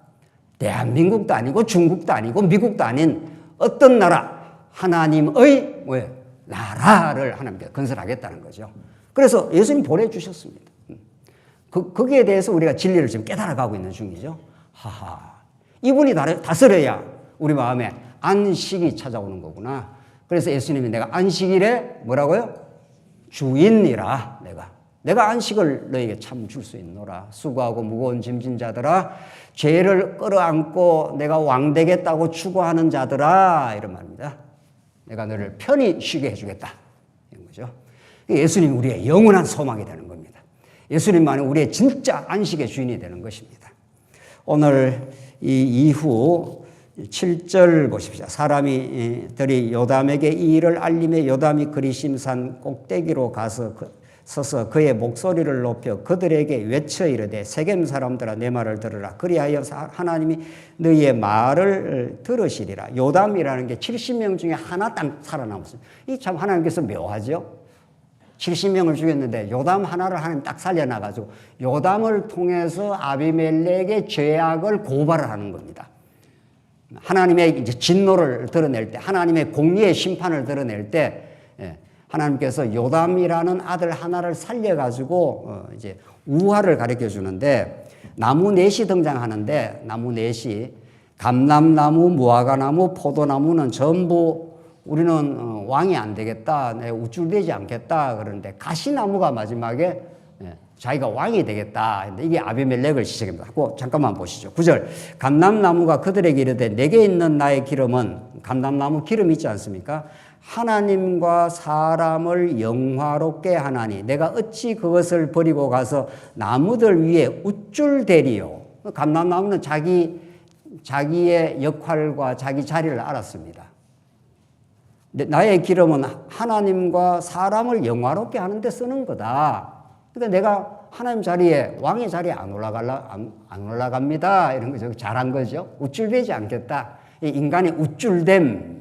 대한민국도 아니고 중국도 아니고 미국도 아닌 어떤 나라, 하나님의 나라를 하나님께 건설하겠다는 거죠. 그래서 예수님 보내주셨습니다. 거기에 대해서 우리가 진리를 지금 깨달아가고 있는 중이죠. 이분이 다스려야 우리 마음에 안식이 찾아오는 거구나. 그래서 예수님이 내가 안식일에 뭐라고요? 주인이라 내가 안식을 너에게 참 줄 수 있노라. 수고하고 무거운 짐진 자들아, 죄를 끌어안고 내가 왕 되겠다고 추구하는 자들아, 이런 말입니다. 내가 너를 편히 쉬게 해주겠다, 이런 거죠. 예수님이 우리의 영원한 소망이 되는 겁니다. 예수님만이 우리의 진짜 안식의 주인이 되는 것입니다. 오늘 이 이후 7절 보십시오. 사람들이 요담에게 이 일을 알림해 요담이 그리심산 꼭대기로 가서 서서 그의 목소리를 높여 그들에게 외쳐 이르되 세겜 사람들아 내 말을 들으라. 그리하여 하나님이 너희의 말을 들으시리라. 요담이라는 게 70명 중에 하나 딱 살아남았습니다. 이 참 하나님께서 묘하죠. 70명을 죽였는데 요담 하나를 하나님 딱 살려놔가지고 요담을 통해서 아비멜렉의 죄악을 고발을 하는 겁니다. 하나님의 이제 진노를 드러낼 때, 하나님의 공의의 심판을 드러낼 때, 하나님께서 요담이라는 아들 하나를 살려가지고 이제 우화를 가르쳐 주는데 나무 넷이 등장하는데 나무 넷이 감람나무, 무화과나무, 포도나무는 전부 우리는 왕이 안 되겠다, 내가 우쭐대지 않겠다 그러는데 가시나무가 마지막에 자기가 왕이 되겠다. 이게 아비멜렉을 지적합니다. 잠깐만 보시죠. 9절. 감람나무가 그들에게 이르되 내게 있는 나의 기름은 감람나무 기름 있지 않습니까? 하나님과 사람을 영화롭게 하나니 내가 어찌 그것을 버리고 가서 나무들 위에 우쭐대리요. 감람나무는 자기의 역할과 자기 자리를 알았습니다. 나의 기름은 하나님과 사람을 영화롭게 하는 데 쓰는 거다. 그러니까 내가 하나님 자리에, 왕의 자리에 안 올라갑니다. 이런 거 잘한 거죠. 우쭐대지 않겠다. 인간의 우쭐댐.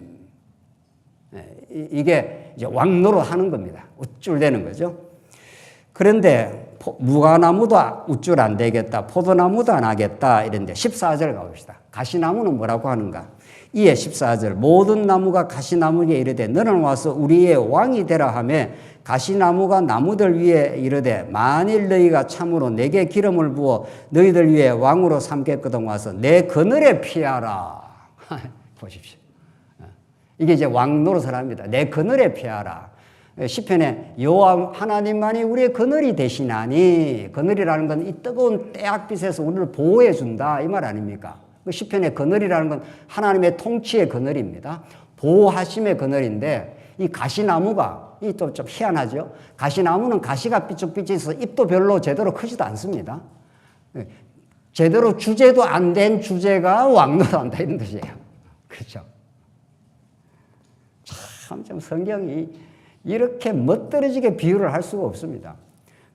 이게 이제 왕노릇 하는 겁니다. 우쭐대는 거죠. 그런데 무화과나무도 우쭐 안 되겠다. 포도나무도 안 하겠다. 이런데 14절 가봅시다. 가시나무는 뭐라고 하는가? 이에 14절. 모든 나무가 가시나무에게 이르되 너는 와서 우리의 왕이 되라 하며 가시나무가 나무들 위에 이르되 만일 너희가 참으로 내게 기름을 부어 너희들 위에 왕으로 삼겠거든 와서 내 그늘에 피하라. 보십시오. 이게 이제 왕 노릇을 합니다. 내 그늘에 피하라. 시편에 여호와 하나님만이 우리의 그늘이 되시나니, 그늘이라는 건 이 뜨거운 태양빛에서 우리를 보호해 준다 이 말 아닙니까? 시편의 그늘이라는 건 하나님의 통치의 그늘입니다. 보호하심의 그늘인데 이 가시나무가 이 좀 희한하죠. 가시나무는 가시가 삐쭉삐쭉해서 잎도 별로 제대로 크지도 않습니다. 제대로 주제도 안 된 주제가 왕노릇 한다 이런 뜻이에요. 그렇죠? 참 성경이 이렇게 멋들어지게 비유를 할 수가 없습니다.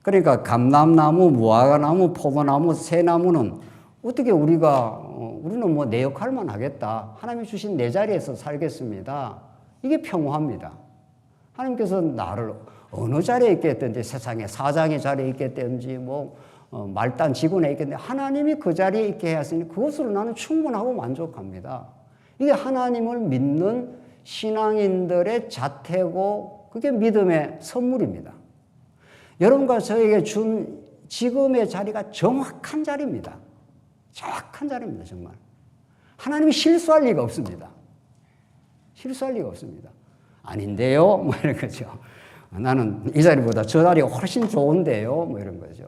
그러니까 감람나무, 무화과나무, 포도나무, 새나무는 어떻게 우리가 우리는 뭐 내 역할만 하겠다. 하나님이 주신 내 자리에서 살겠습니다. 이게 평화입니다. 하나님께서 나를 어느 자리에 있겠든지 세상에 사장의 자리에 있겠든지 뭐 말단 직원에 있겠든지 하나님이 그 자리에 있게 하시니 그것으로 나는 충분하고 만족합니다. 이게 하나님을 믿는 신앙인들의 자태고 그게 믿음의 선물입니다. 여러분과 저에게 준 지금의 자리가 정확한 자리입니다. 정확한 자리입니다, 정말. 하나님이 실수할 리가 없습니다. 실수할 리가 없습니다. 아닌데요? 뭐 이런 거죠. 나는 이 자리보다 저 자리가 훨씬 좋은데요? 뭐 이런 거죠.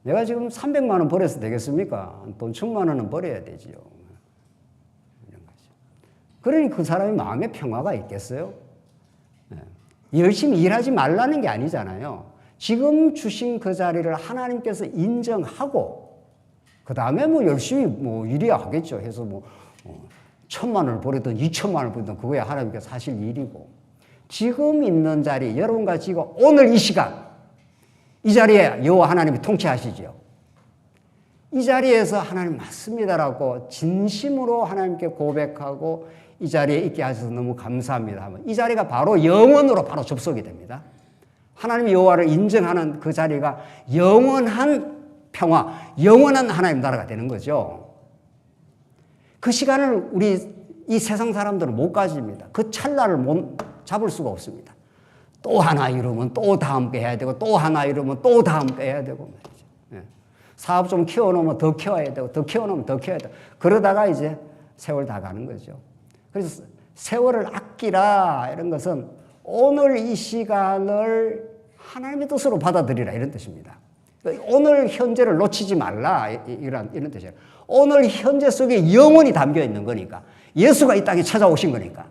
내가 지금 300만 원 벌어서 되겠습니까? 돈 1000만 원은 벌어야 되지요. 이런 거죠. 그러니 그 사람이 마음에 평화가 있겠어요? 열심히 일하지 말라는 게 아니잖아요. 지금 주신 그 자리를 하나님께서 인정하고 그 다음에 뭐 열심히 뭐 일해야 하겠죠. 해서 뭐 1000만 원을 벌었든 2000만 원을 벌든 그거야 하나님께서 하실 일이고 지금 있는 자리 여러분과 지금 오늘 이 시간 이 자리에 여호와 하나님이 통치하시죠. 이 자리에서 하나님 맞습니다라고 진심으로 하나님께 고백하고 이 자리에 있게 하셔서 너무 감사합니다 하면 이 자리가 바로 영원으로 바로 접속이 됩니다. 하나님 여호와를 인정하는 그 자리가 영원한 평화, 영원한 하나님 나라가 되는 거죠. 그 시간을 우리 이 세상 사람들은 못 가집니다. 그 찰나를 못 잡을 수가 없습니다. 또 하나 이루면 또 다음 게 해야 되고 또 하나 이루면 또 다음 게 해야 되고 말이죠. 예. 사업 좀 키워놓으면 더 키워야 되고 더 키워놓으면 더 키워야 되고 그러다가 이제 세월 다 가는 거죠. 그래서 세월을 아끼라 이런 것은 오늘 이 시간을 하나님의 뜻으로 받아들이라 이런 뜻입니다. 오늘 현재를 놓치지 말라 이런 뜻이에요. 오늘 현재 속에 영원히 담겨 있는 거니까 예수가 이 땅에 찾아오신 거니까.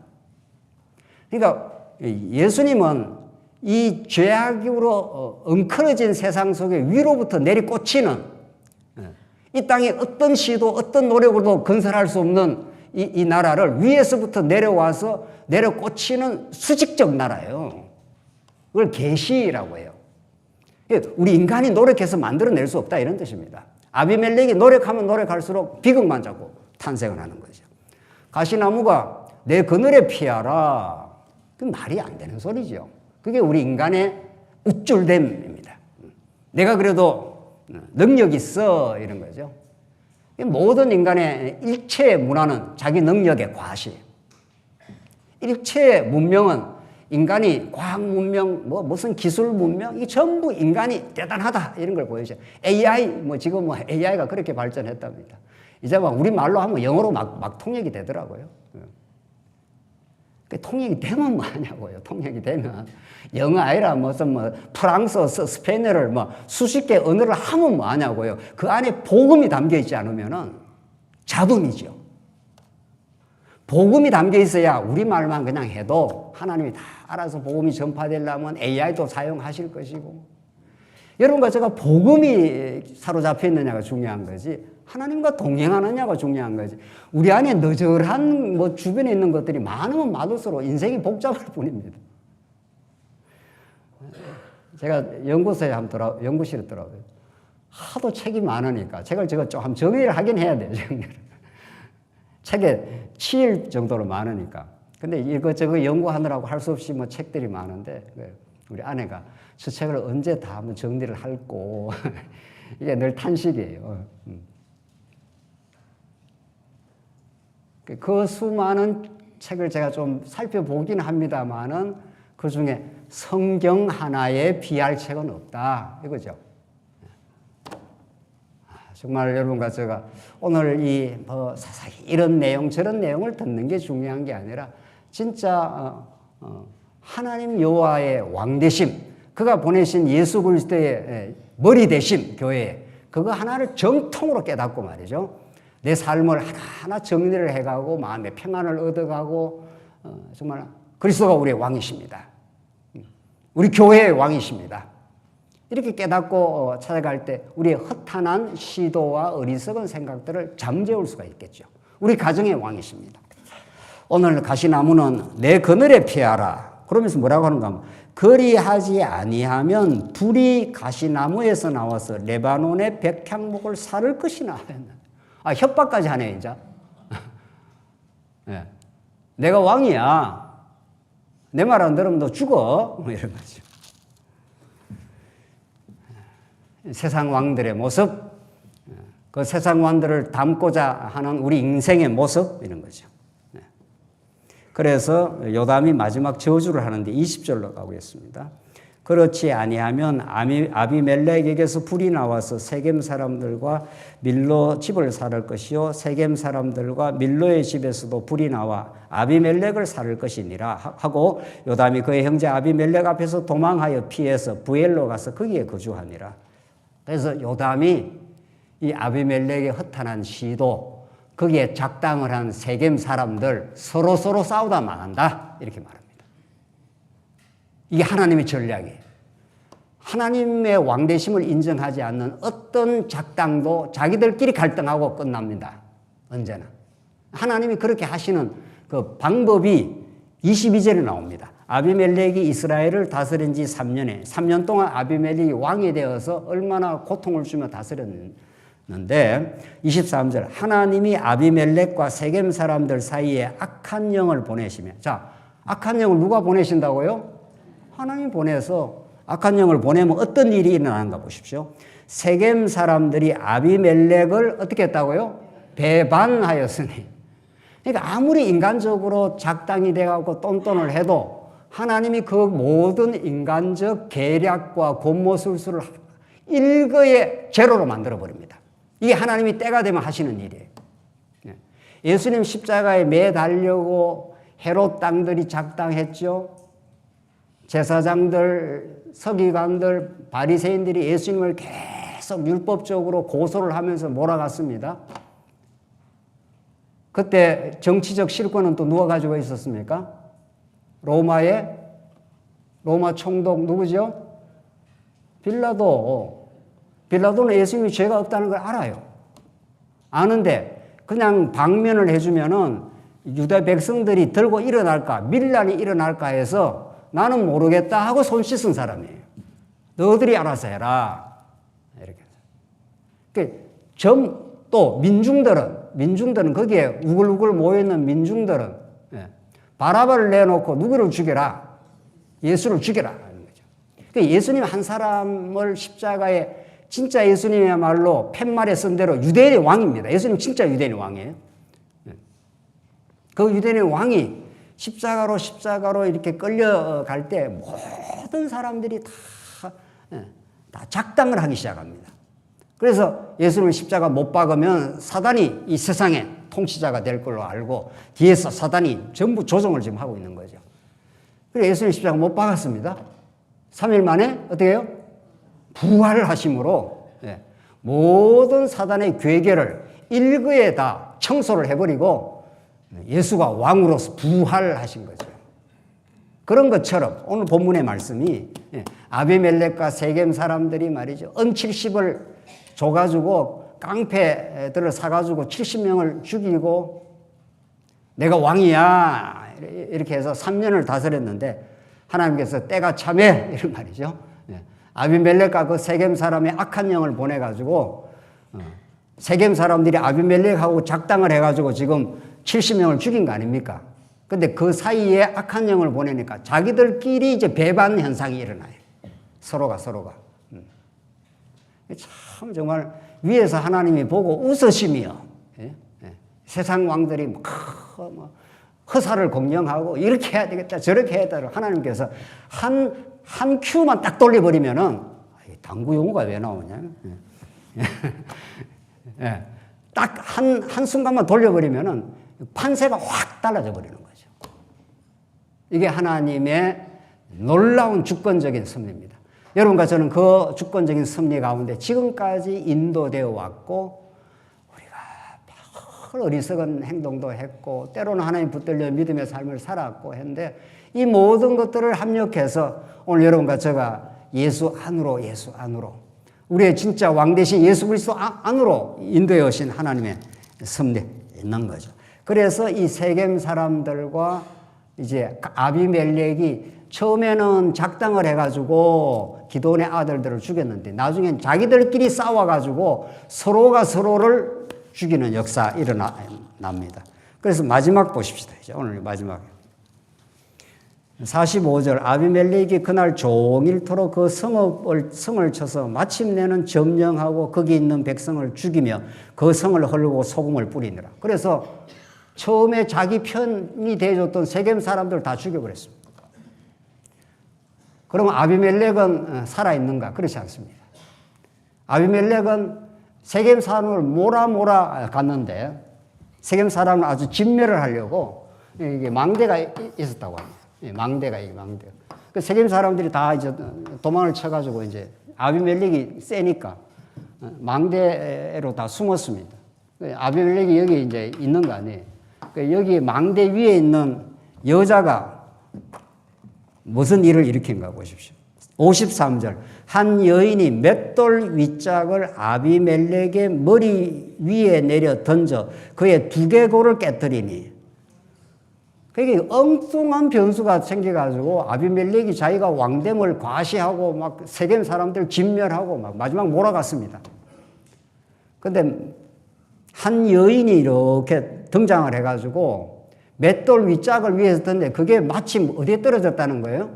그러니까 예수님은 이 죄악으로 엉클어진 세상 속에 위로부터 내리꽂히는 이 땅에 어떤 시도 어떤 노력으로도 건설할 수 없는 이 나라를 위에서부터 내려와서 내려꽂히는 수직적 나라예요. 그걸 계시라고 해요. 우리 인간이 노력해서 만들어낼 수 없다 이런 뜻입니다. 아비멜렉이 노력하면 노력할수록 비극만 자꾸 탄생을 하는 거죠. 가시나무가 내 그늘에 피하라. 그 말이 안 되는 소리죠. 그게 우리 인간의 우쭐됨입니다. 내가 그래도 능력 있어 이런 거죠. 모든 인간의 일체 문화는 자기 능력의 과시예요. 일체 문명은 인간이 과학 문명, 뭐 무슨 기술 문명, 이게 전부 인간이 대단하다 이런 걸 보여줘요. AI, 뭐 지금 뭐 AI가 그렇게 발전했답니다. 이제 막 우리 말로 하면 영어로 막 통역이 되더라고요. 통역이 되면 뭐 하냐고요. 통역이 되면 영어 아니라 무슨 뭐 프랑스어, 스페인어를 뭐 수십 개 언어를 하면 뭐 하냐고요. 그 안에 복음이 담겨 있지 않으면은 잡음이죠. 복음이 담겨 있어야 우리 말만 그냥 해도 하나님이 다 알아서 복음이 전파되려면 AI도 사용하실 것이고 여러분과 제가 복음이 사로잡혀 있느냐가 중요한 거지 하나님과 동행하느냐가 중요한 거지 우리 안에 너절한 뭐 주변에 있는 것들이 많으면 많을수록 인생이 복잡할 뿐입니다. 제가 연구소에 연구실에 들어가요. 하도 책이 많으니까 책을 제가 좀 정리를 하긴 해야 돼요. 정리를. 책에 치일 정도로 많으니까. 근데 이것저것 연구하느라고 할 수 없이 뭐 책들이 많은데 우리 아내가 저 책을 언제 다 한번 정리를 할꼬 이게 늘 탄식이에요. 그 수많은 책을 제가 좀 살펴보긴 합니다만은 그 중에 성경 하나에 비할 책은 없다 이거죠. 정말 여러분과 제가 오늘 이 뭐 사사히 이런 내용 저런 내용을 듣는 게 중요한 게 아니라 진짜 하나님 여호와의 왕 되심 그가 보내신 예수 그리스도의 머리 되심 교회에 그거 하나를 정통으로 깨닫고 말이죠. 내 삶을 하나하나 정리를 해가고 마음의 평안을 얻어가고 정말 그리스도가 우리의 왕이십니다. 우리 교회의 왕이십니다. 이렇게 깨닫고 찾아갈 때 우리의 허탄한 시도와 어리석은 생각들을 잠재울 수가 있겠죠. 우리 가정의 왕이십니다. 오늘 가시나무는 내 그늘에 피하라. 그러면서 뭐라고 하는가 하면 그리하지 아니하면 불이 가시나무에서 나와서 레바논의 백향목을 사를 것이나. 협박까지 하네요, 이제. 예. 내가 왕이야. 내 말 안 들으면 너 죽어. 뭐 이런 거죠. 세상 왕들의 모습, 그 세상 왕들을 담고자 하는 우리 인생의 모습, 이런 거죠. 그래서 요담이 마지막 저주를 하는데 20절로 가보겠습니다. 그렇지 아니하면 아비멜렉에게서 불이 나와서 세겜 사람들과 밀로 집을 살을 것이요 세겜 사람들과 밀로의 집에서도 불이 나와 아비멜렉을 살을 것이니라 하고 요담이 그의 형제 아비멜렉 앞에서 도망하여 피해서 부엘로 가서 거기에 거주하니라. 그래서 요담이 이 아비멜렉의 허탄한 시도 거기에 작당을 한 세겜 사람들 서로 싸우다 망한다 이렇게 말합니다. 이게 하나님의 전략이에요. 하나님의 왕되심을 인정하지 않는 어떤 작당도 자기들끼리 갈등하고 끝납니다. 언제나. 하나님이 그렇게 하시는 그 방법이 22절에 나옵니다. 아비멜렉이 이스라엘을 다스린 지 3년에 3년 동안 아비멜렉이 왕이 되어서 얼마나 고통을 주며 다스렸는데 23절 하나님이 아비멜렉과 세겜 사람들 사이에 악한 영을 보내시며 자 악한 영을 누가 보내신다고요? 하나님 보내서 악한 영을 보내면 어떤 일이 일어나는가 보십시오. 세겜 사람들이 아비멜렉을 어떻게 했다고요? 배반하였으니. 그러니까 아무리 인간적으로 작당이 돼가고 똔똔을 해도 하나님이 그 모든 인간적 계략과 곤모술수를 일거에 제로로 만들어버립니다. 이게 하나님이 때가 되면 하시는 일이에요. 예수님 십자가에 매달려고 헤롯 땅들이 작당했죠. 제사장들, 서기관들, 바리새인들이 예수님을 계속 율법적으로 고소를 하면서 몰아갔습니다. 그때 정치적 실권은 또 누가 가지고 있었습니까? 로마 총독 누구죠? 빌라도는 예수님이 죄가 없다는 걸 알아요. 아는데 그냥 방면을 해주면은 유다 백성들이 들고 일어날까, 밀란이 일어날까 해서 나는 모르겠다 하고 손 씻은 사람이에요. 너희들이 알아서 해라. 이렇게. 또 민중들은 거기에 우글우글 모여있는 민중들은 바라바를 내놓고 누구를 죽여라. 예수를 죽여라. 하는 거죠. 그러니까 예수님 한 사람을 십자가에 진짜 예수님이야말로 팻말에 쓴 대로 유대인의 왕입니다. 예수님 진짜 유대인의 왕이에요. 그 유대인의 왕이 십자가로 이렇게 끌려갈 때 모든 사람들이 다 작당을 하기 시작합니다. 그래서 예수님을 십자가 못 박으면 사단이 이 세상의 통치자가 될 걸로 알고 뒤에서 사단이 전부 조종을 지금 하고 있는 거죠. 그래서 예수님 십자가 못 박았습니다. 3일 만에 어떻게 해요? 부활을 하심으로 모든 사단의 괴계를 일거에 다 청소를 해버리고 예수가 왕으로서 부활하신 거죠. 그런 것처럼 오늘 본문의 말씀이 아비멜렉과 세겜 사람들이 말이죠. 은 70을 줘가지고 깡패들을 사가지고 70명을 죽이고 내가 왕이야 이렇게 해서 3년을 다스렸는데 하나님께서 때가 참해 이런 말이죠. 아비멜렉과 그 세겜 사람의 악한 영을 보내가지고 세겜 사람들이 아비멜렉하고 작당을 해가지고 지금 70명을 죽인 거 아닙니까? 근데 그 사이에 악한 영을 보내니까 자기들끼리 이제 배반 현상이 일어나요. 서로가. 참 정말 위에서 하나님이 보고 웃으시며 세상 왕들이 허사를 공경하고 이렇게 해야 되겠다 저렇게 해야 되겠다 하나님께서 한 큐만 딱 돌려버리면은 당구 용어가 왜 나오냐? 딱 한 순간만 돌려버리면은 판세가 확 달라져 버리는 거죠. 이게 하나님의 놀라운 주권적인 섭리입니다. 여러분과 저는 그 주권적인 섭리 가운데 지금까지 인도되어 왔고 우리가 별 어리석은 행동도 했고 때로는 하나님 붙들려 믿음의 삶을 살았고 했는데 이 모든 것들을 합력해서 오늘 여러분과 제가 예수 안으로 우리의 진짜 왕 되신 예수 그리스도 안으로 인도해 오신 하나님의 섭리 있는 거죠. 그래서 이 세겜 사람들과 이제 아비멜렉이 처음에는 작당을 해가지고 기드온의 아들들을 죽였는데 나중엔 자기들끼리 싸워가지고 서로가 서로를 죽이는 역사 일어납니다. 그래서 마지막 보십시다. 이제 오늘 마지막. 45절 아비멜렉이 그날 종일토록 그 성을 쳐서 마침내는 점령하고 거기 있는 백성을 죽이며 그 성을 헐고 소금을 뿌리니라. 그래서 처음에 자기 편이 돼줬던 세겜 사람들 다 죽여버렸습니다. 그러면 아비멜렉은 살아있는가? 그렇지 않습니다. 아비멜렉은 세겜 사람을 몰아 갔는데 세겜 사람을 아주 진멸을 하려고 이게 망대가 있었다고 합니다. 망대가. 그 세겜 사람들이 다 이제 도망을 쳐가지고 이제 아비멜렉이 세니까 망대로 다 숨었습니다. 아비멜렉이 여기 이제 있는 거 아니에요. 여기 망대 위에 있는 여자가 무슨 일을 일으킨가 보십시오. 53절 한 여인이 맷돌 윗짝을 아비멜렉의 머리 위에 내려 던져 그의 두개골을 깨뜨리니 그게 엉뚱한 변수가 생겨가지고 아비멜렉이 자기가 왕됨을 과시하고 막 세겜 사람들 진멸하고 막 마지막 몰아갔습니다. 근데 한 여인이 이렇게 등장을 해가지고 맷돌 윗짝을 위에서 던데 그게 마침 어디에 떨어졌다는 거예요?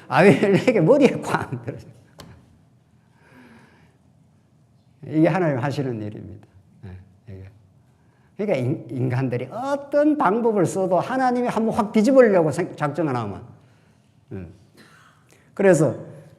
아비멜렉의 머리에 꽝 떨어졌어요. 이게 하나님 하시는 일입니다. 그러니까 인간들이 어떤 방법을 써도 하나님이 한번 확 뒤집으려고 작정을 하면. 그래서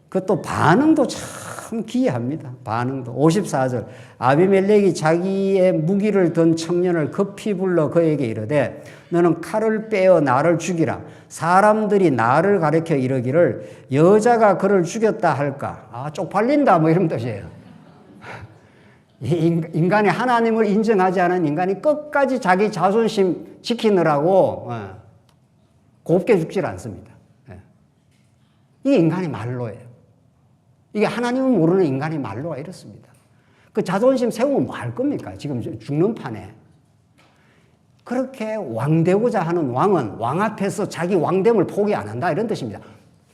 그것도 반응도 참 기이합니다. 반응도. 54절 아비멜렉이 자기의 무기를 든 청년을 급히 불러 그에게 이르되 너는 칼을 빼어 나를 죽이라. 사람들이 나를 가리켜 이르기를 여자가 그를 죽였다 할까. 쪽팔린다 뭐 이런 뜻이에요. 인간이 하나님을 인정하지 않은 인간이 끝까지 자기 자존심 지키느라고 곱게 죽질 않습니다. 이게 인간의 말로예요. 이게 하나님을 모르는 인간의 말로가 이렇습니다. 그 자존심 세우면 뭐 할 겁니까? 지금 죽는 판에. 그렇게 왕되고자 하는 왕은 왕 앞에서 자기 왕됨을 포기 안 한다 이런 뜻입니다.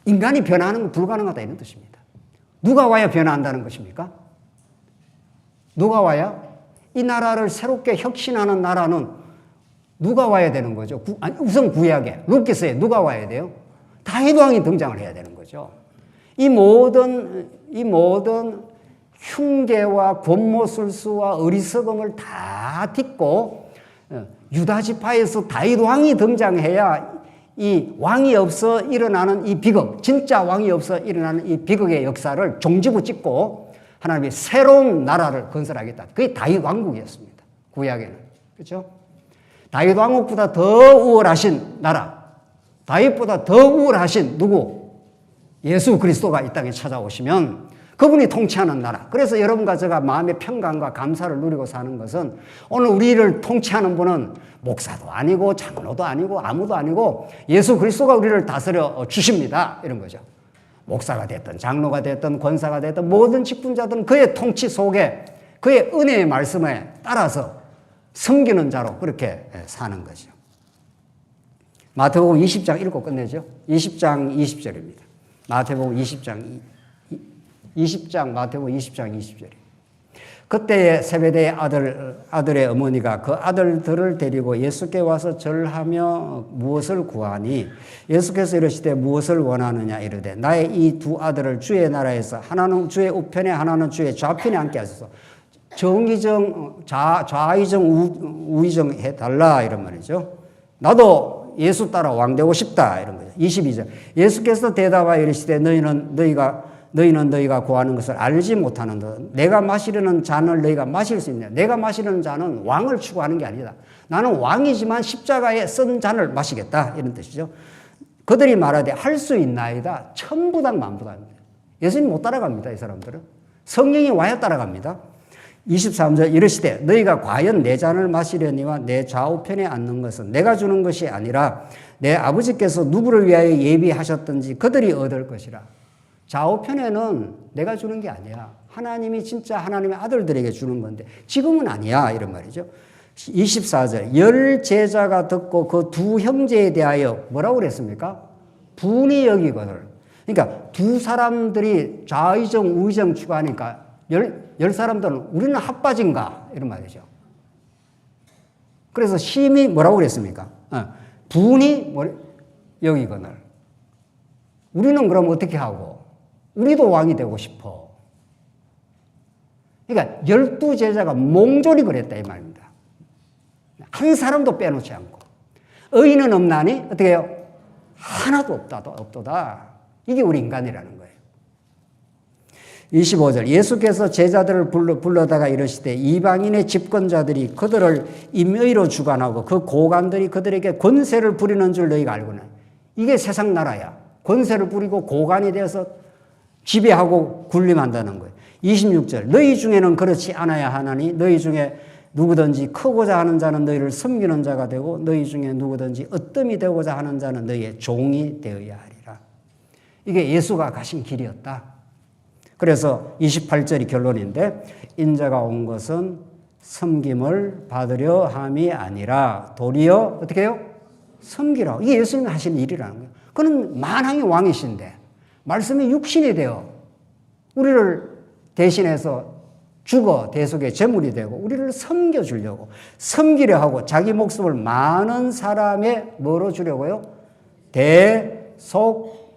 인간이 변하는 건 불가능하다 이런 뜻입니다. 누가 와야 변화한다는 것입니까? 누가 와야? 이 나라를 새롭게 혁신하는 나라는 누가 와야 되는 거죠? 우선 구약에 룻기서에 누가 와야 돼요? 다윗 왕이 등장을 해야 되는 거죠. 이 모든 흉계와 권모술수와 어리석음을 다 딛고 유다 지파에서 다윗 왕이 등장해야 이 왕이 없어 일어나는 이 비극, 진짜 왕이 없어 일어나는 이 비극의 역사를 종지부 찍고 하나님이 새로운 나라를 건설하겠다. 그게 다윗 왕국이었습니다. 구약에는. 그렇죠? 다윗 왕국보다 더 우월하신 나라. 다윗보다 더 우월하신 누구? 예수 그리스도가 이 땅에 찾아오시면 그분이 통치하는 나라. 그래서 여러분과 제가 마음의 평강과 감사를 누리고 사는 것은 오늘 우리를 통치하는 분은 목사도 아니고 장로도 아니고 아무도 아니고 예수 그리스도가 우리를 다스려 주십니다. 이런 거죠. 목사가 됐든 장로가 됐든 권사가 됐든 모든 직분자들은 그의 통치 속에 그의 은혜의 말씀에 따라서 섬기는 자로 그렇게 사는 거죠. 마태복음 20장 읽고 끝내죠. 20장 20절입니다. 마태복음 20장 마태복음 20장 20절입니다. 그때에 세베대의 아들의 어머니가 그 아들들을 데리고 예수께 와서 절하며 무엇을 구하니 예수께서 이르시되 무엇을 원하느냐 이르되 나의 이 두 아들을 주의 나라에서 하나는 주의 우편에 하나는 주의 좌편에 앉게 하소서. 정의정 좌의정 우의정 해달라 이런 말이죠. 나도 예수 따라 왕되고 싶다 이런 거죠. 22절 예수께서 대답하여 이르시되 너희는 너희가 구하는 것을 알지 못하는도다. 내가 마시려는 잔을 너희가 마실 수 있냐? 내가 마시려는 잔은 왕을 추구하는 게 아니다. 나는 왕이지만 십자가에 쓴 잔을 마시겠다 이런 뜻이죠. 그들이 말하되 할 수 있나이다. 천부당 만부당입니다. 예수님 못 따라갑니다. 이 사람들은. 성령이 와야 따라갑니다. 23절 이르시되 너희가 과연 내 잔을 마시려니와 내 좌우편에 앉는 것은 내가 주는 것이 아니라 내 아버지께서 누구를 위하여 예비하셨든지 그들이 얻을 것이라. 좌우편에는 내가 주는 게 아니야. 하나님이 진짜 하나님의 아들들에게 주는 건데 지금은 아니야 이런 말이죠. 24절 열 제자가 듣고 그 두 형제에 대하여 뭐라고 그랬습니까? 분이 여기거늘. 그러니까 두 사람들이 좌의정 우의정 추구하니까 열 사람들은 우리는 핫바지인가? 이런 말이죠. 그래서 심히 뭐라고 그랬습니까? 분이 여기거늘. 우리는 그럼 어떻게 하고? 우리도 왕이 되고 싶어. 그러니까 12제자가 몽졸이 그랬다 이 말입니다. 한 사람도 빼놓지 않고. 의인은 없나니 어떻게 해요? 하나도 없도다. 이게 우리 인간이라는 거예요. 25절 예수께서 제자들을 불러다가 이르시되 이방인의 집권자들이 그들을 임의로 주관하고 그 고관들이 그들에게 권세를 부리는 줄 너희가 알거늘. 이게 세상 나라야. 권세를 부리고 고관이 되어서 지배하고 군림한다는 거예요. 26절 너희 중에는 그렇지 않아야 하나니 너희 중에 누구든지 크고자 하는 자는 너희를 섬기는 자가 되고 너희 중에 누구든지 으뜸이 되고자 하는 자는 너희의 종이 되어야 하리라. 이게 예수가 가신 길이었다. 그래서 28절이 결론인데 인자가 온 것은 섬김을 받으려 함이 아니라 도리어 어떻게 해요? 섬기라. 이게 예수님이 하신 일이라는 거예요. 그는 만왕의 왕이신데 말씀이 육신이 되어 우리를 대신해서 죽어 대속의 제물이 되고 우리를 섬겨주려고 섬기려 하고 자기 목숨을 많은 사람의 뭐로 주려고요?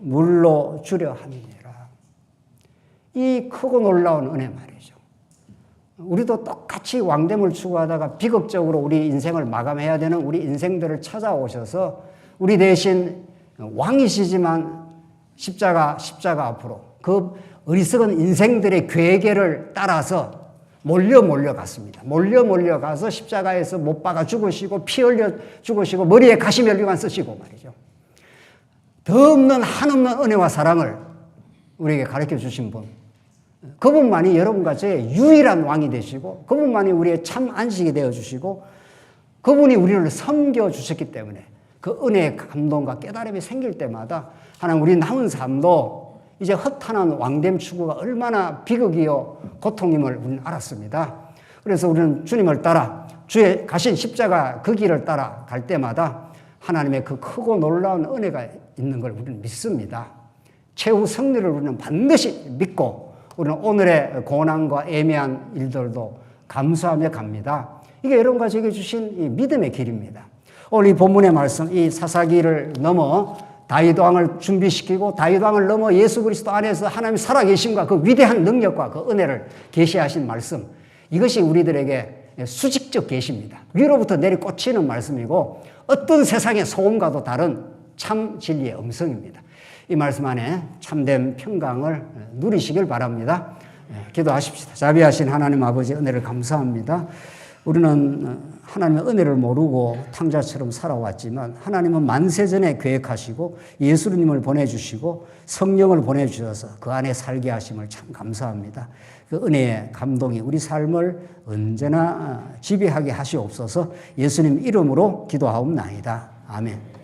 대속물로 주려 함이니라. 이 크고 놀라운 은혜 말이죠. 우리도 똑같이 왕됨을 추구하다가 비극적으로 우리 인생을 마감해야 되는 우리 인생들을 찾아오셔서 우리 대신 왕이시지만 십자가 앞으로 그 어리석은 인생들의 괴계를 따라서 몰려갔습니다. 몰려가서 십자가에서 못 박아 죽으시고 피 흘려 죽으시고 머리에 가시면류관 쓰시고 말이죠. 더 없는 한없는 은혜와 사랑을 우리에게 가르쳐 주신 분. 그분만이 여러분과 저의 유일한 왕이 되시고 그분만이 우리의 참 안식이 되어주시고 그분이 우리를 섬겨주셨기 때문에 그 은혜의 감동과 깨달음이 생길 때마다 하나님 우리 남은 삶도 이제 허탄한 왕됨 추구가 얼마나 비극이요 고통임을 우리는 알았습니다. 그래서 우리는 주님을 따라 주의 가신 십자가 그 길을 따라 갈 때마다 하나님의 그 크고 놀라운 은혜가 있는 걸 우리는 믿습니다. 최후 승리를 우리는 반드시 믿고 우리는 오늘의 고난과 애매한 일들도 감수하며 갑니다. 이게 여러분과 저에게 주신 이 믿음의 길입니다. 오늘 이 본문의 말씀, 이 사사기를 넘어 다윗 왕을 준비시키고 다윗 왕을 넘어 예수 그리스도 안에서 하나님 살아계심과 그 위대한 능력과 그 은혜를 계시하신 말씀, 이것이 우리들에게 수직적 계시입니다. 위로부터 내리 꽂히는 말씀이고 어떤 세상의 소음과도 다른 참 진리의 음성입니다. 이 말씀 안에 참된 평강을 누리시길 바랍니다. 기도하십시다. 자비하신 하나님 아버지 은혜를 감사합니다. 우리는 하나님의 은혜를 모르고 탕자처럼 살아왔지만 하나님은 만세전에 계획하시고 예수님을 보내주시고 성령을 보내주셔서 그 안에 살게 하심을 참 감사합니다. 그 은혜의 감동이 우리 삶을 언제나 지배하게 하시옵소서. 예수님 이름으로 기도하옵나이다. 아멘.